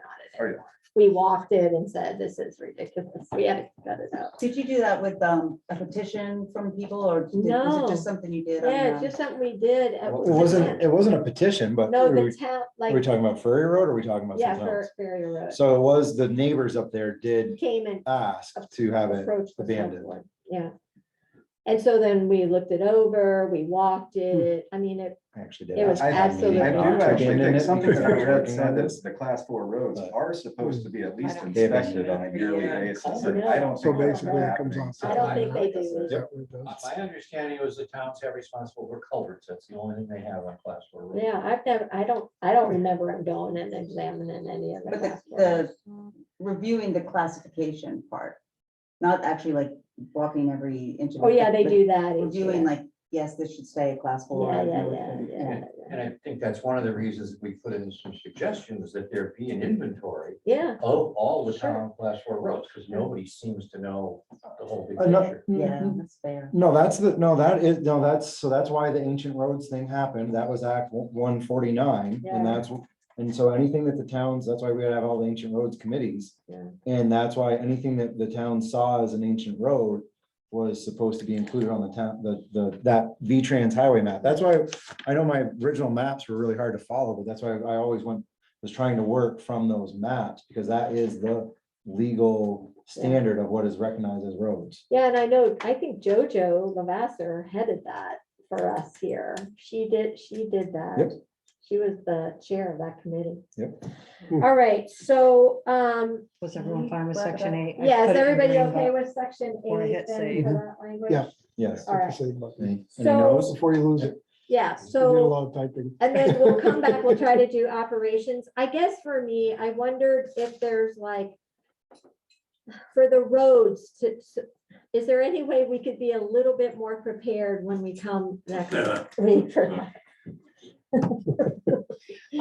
Oh, yeah. anymore. We walked it and said, this is ridiculous. We had to cut it out. Did you do that with a petition from people or was No. it just something you did? on Yeah, your it's just something we did. it wasn't a petition, but No, are the we town, are we like, talking about Furry Road or are we talking about yeah, something else? for Ferry Road. So it was the neighbors up there did Came and ask to have it approached the select abandoned. board. Yeah. And so then we looked it over, we walked it. I mean, it, I actually did. It was I had a meeting absolutely I not do to actually abandon think it something because that I I was read working said on that this. the class 4 roads But- are supposed to be at least They inspected on a abandoned yearly Yeah. basis. Oh, and I don't So think that's basically it comes happening. off. I don't think they do. Yep. My understanding was the towns have responsible for culverts. That's the only thing they have on class 4 roads. yeah, I've never, I don't remember him going and examining any of But the. the reviewing the classification part, not actually like walking every inch. of Oh, it, yeah, but they like do that. each Reviewing year. like, yes, this should stay a class 4. Yeah, no, yeah, it yeah, shouldn't. yeah. And I think that's one of the reasons we put in some suggestions that there be an inventory Yeah, of all the Sure. town class 4 roads, because nobody seems to know the whole big No. picture. Yeah, that's fair. No, that's why the ancient roads thing happened. That was Act 149. Yeah. And so anything that the towns, that's why we have all the ancient roads committees. Yeah. And that's why anything that the town saw as an ancient road was supposed to be included on the town, that V-Trans highway map. That's why I know my original maps were really hard to follow, but that's why I always was trying to work from those maps, because that is the legal standard of what is recognized as roads. yeah, and I think Jojo Lavasser headed that for us here. She did that. Yep. She was the chair of that committee. Yep. All right, so, Was everyone fine with section 8? I yeah, put is it in everybody green, okay but with section before I 8 hit then save. for that language? Yeah. Yes. All right. Any So- no's? Before you lose it. Yeah, You did a so, lot of typing. and then we'll come back, we'll try to do operations. I guess for me, I wondered if there's like, for the roads is there any way we could be a little bit more prepared when we come next week for that?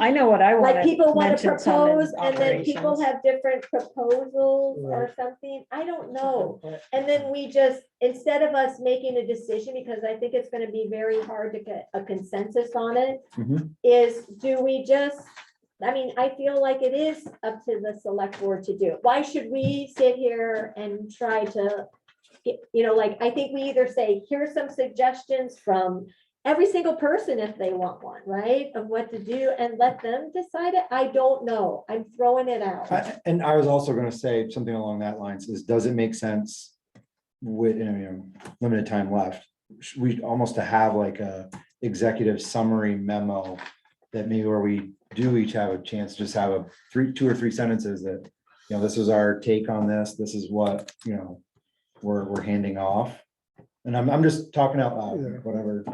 I know what I want. Like people want to mention some in propose and then people operations. have different proposals or Right. something. I don't know. And then we just, instead of us making a decision, because I think it's gonna be very hard to get a consensus on it, Mhm. is do we just, I mean, I feel like it is up to the select board to do. Why should we sit here and try to get, like, I think we either say, here's some suggestions from every single person if they want one, right? Of what to do and let them decide it. I don't know. I'm throwing it out. And I was also gonna say something along that lines is, does it make sense with, limited time left? Should we almost to have like a executive summary memo that maybe where we do each have a chance, to just have a 2 or 3 sentences that, this is our take on this, this is what, we're handing off. And I'm just talking out Yeah. loud, whatever.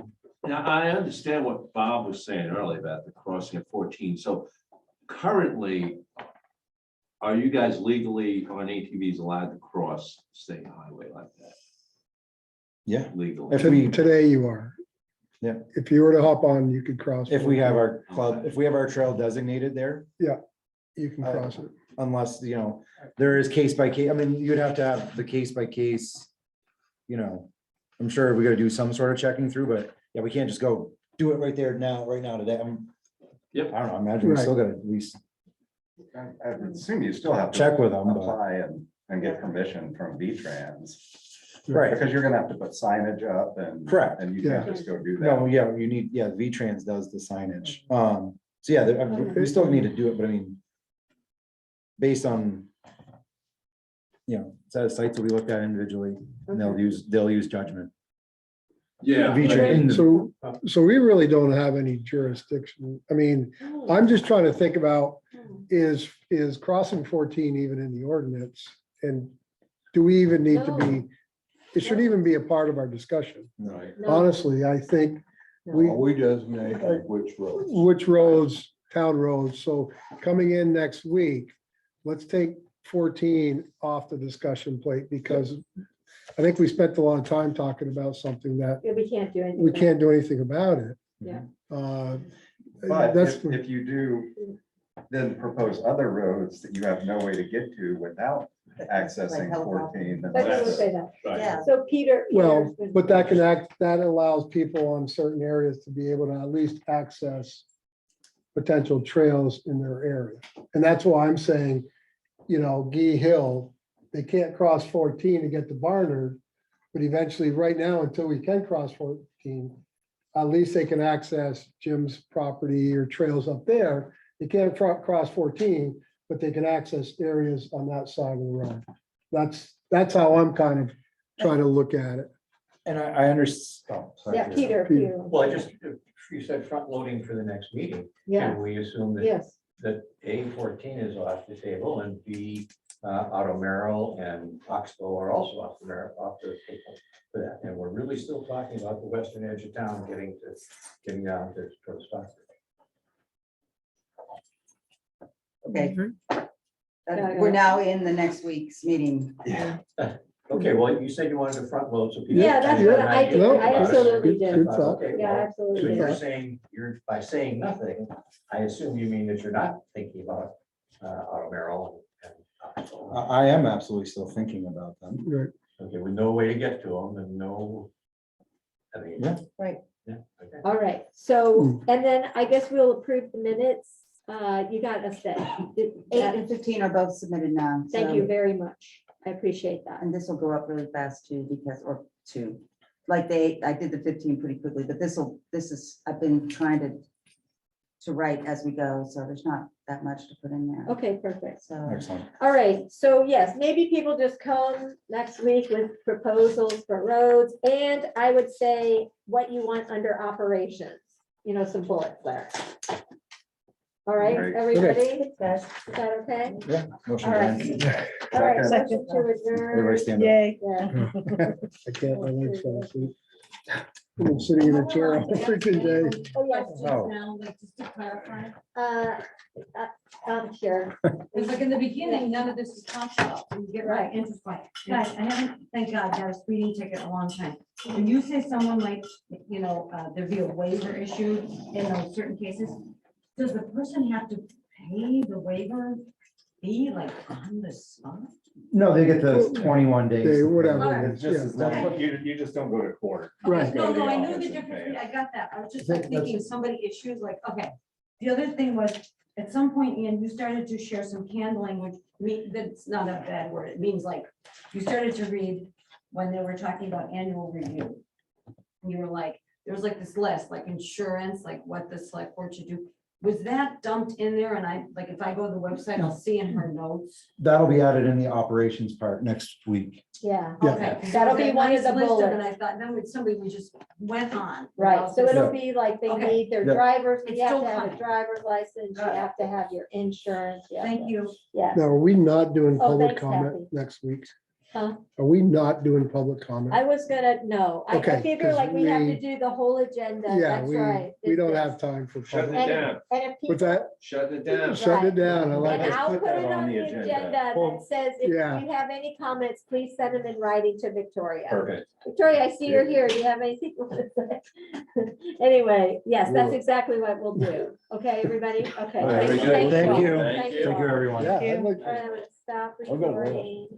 Now, I understand what Bob was saying earlier about the crossing at 14. So currently, are you guys legally on ATVs allowed to cross state highway like that Yeah, legally? if we, Today you are. Yeah. If you were to hop on, you could cross. if we have our club, if we have our trail designated there, You can cross it. unless, there is case by case, I mean, you'd have to have the case by case, I'm sure we gotta do some sort of checking through, but yeah, we can't just go do it right there now, right now today. Yep. I don't know, I imagine we still gotta at least I would assume you still have to check with them, but, apply and get permission from V-Trans. right. Because you're gonna have to put signage up and. Correct. And you can't just go do that. No, yeah, you need, V-Trans does the signage. So yeah, we still need to do it, but I mean, based on, set of sites that we looked at individually, and they'll use judgment. Yeah. V-Trans, So we really don't have any jurisdiction. I mean, I'm just trying to think about, is crossing 14 even in the ordinance? And do we even need to be, it should even be a part of our discussion. Right. No. Honestly, I think We designate which roads. which roads, town roads. So coming in next week, let's take 14 off the discussion plate, because I think we spent a lot of time talking about something that Yeah, we can't do anything. we about can't do anything about it. Yeah. But That's, if you do then propose other roads that you have no way to get to without accessing Like 14, then it. But we would that's. say that. Yeah. So Peter. well, Peter's been- but that allows people on certain areas to be able to at least access potential trails in their area. And that's why I'm saying, Gee Hill, they can't cross 14 to get to Barnard, but eventually, right now, until we can cross 14, at least they can access Jim's property or trails up there. They can't cross 14, but they can access areas on that side of the road. That's how I'm kind of trying to look at it. and I understand. Yeah, Peter. Peter. Well, you said front loading for the next meeting. Yeah, Can we assume that yes. that A14 is off the table and B, Auto Merrill and Oxbow are also off the table for that. And we're really still talking about the western edge of town getting down to Stockbridge. Okay. Yeah. We're now in the next week's meeting. Yeah. Okay, well, you said you wanted to front load, so. people Yeah, that's can what have an I idea did. No, I about it. absolutely did. Good thought. Okay, Yeah, well, so absolutely. you're saying, by saying nothing, I assume you mean that you're not thinking about Auto Merrill and Oxbow. I am absolutely still thinking about them. Right. Okay, with no way to get to them and no. I mean. Yeah. Right. Yeah, okay. All right, so, and then I guess we'll approve the minutes. You got us that. 8 and 15 are both submitted now. Thank so- you very much. I appreciate that. And this will go up really fast too, like I did the 15 pretty quickly, but I've been trying to write as we go, so there's not that much to put in there. Okay, perfect. So, Excellent. All right, so yes, maybe people just come next week with proposals for roads, and I would say what you want under operations, some bullets there. All right, Right. everybody, is that okay? Yeah. Motion All right. adjourned. All right, Second. motion to adjourn. Everybody stand up. Yay. Yeah. I can't, my legs fell asleep. I've been sitting in a chair all freaking day. Oh, yes. Oh. Now, like, just to clarify, Sure. because like in the beginning, none of this was talked about, so you get right into it. Guys, I haven't, thank God, got a speeding ticket in a long time. When you say someone might, you know, there'd be a waiver issued in those certain cases, does the person have to pay the waiver fee like on the spot? No, they get the 21 days. They- whatever Alright. it It's is, just, yeah. as long as you just don't go to court. Right. Just go No, to no, the I knew office the and pay difference, it. I got that, I was just I think like thinking somebody issues like, okay. The other thing was, at some point, Ian, you started to share some canned language, that's not a bad word, it means like, you started to read when they were talking about annual review. And you were like, there was like this list, like insurance, like what the select board should do. Was that dumped in there? And I, like, if I go to the website, I'll see in her notes. That'll be added in the operations part next week. Yeah, Yeah. Okay. 'cause That'll there was be that one of nice the list it, bullets. And I thought, then with somebody, we just went on. right, without so this. it'll be like they Okay. need their Yeah. drivers, It's you have still to have a coming. driver's license, you Got it. have to have your insurance. Thank you. Yeah. Now, are we not doing Oh, public thanks, comment Kathy. next week? Huh? Are we not doing public comment? I was gonna, no, I Okay, figure 'cause like we have to we- do the whole agenda, Yeah, that's we, right. we don't This- have time for Shut it public. And down. and if What's people, that? Shutting it down. Shut it down. I like and it. I'll put put that it on the agenda that says, if Yeah. you have any comments, please send them in writing to Victoria. Perfect. Victoria, I see you're here, do you have anything you want to say? Anyway, yes, that's exactly what we'll do, okay, everybody, okay. All right, Thank very good. Thank all. you. Thank Thank you, all. everyone. Yeah, All I'd like right, I'm gonna stop I'll go to work. recording.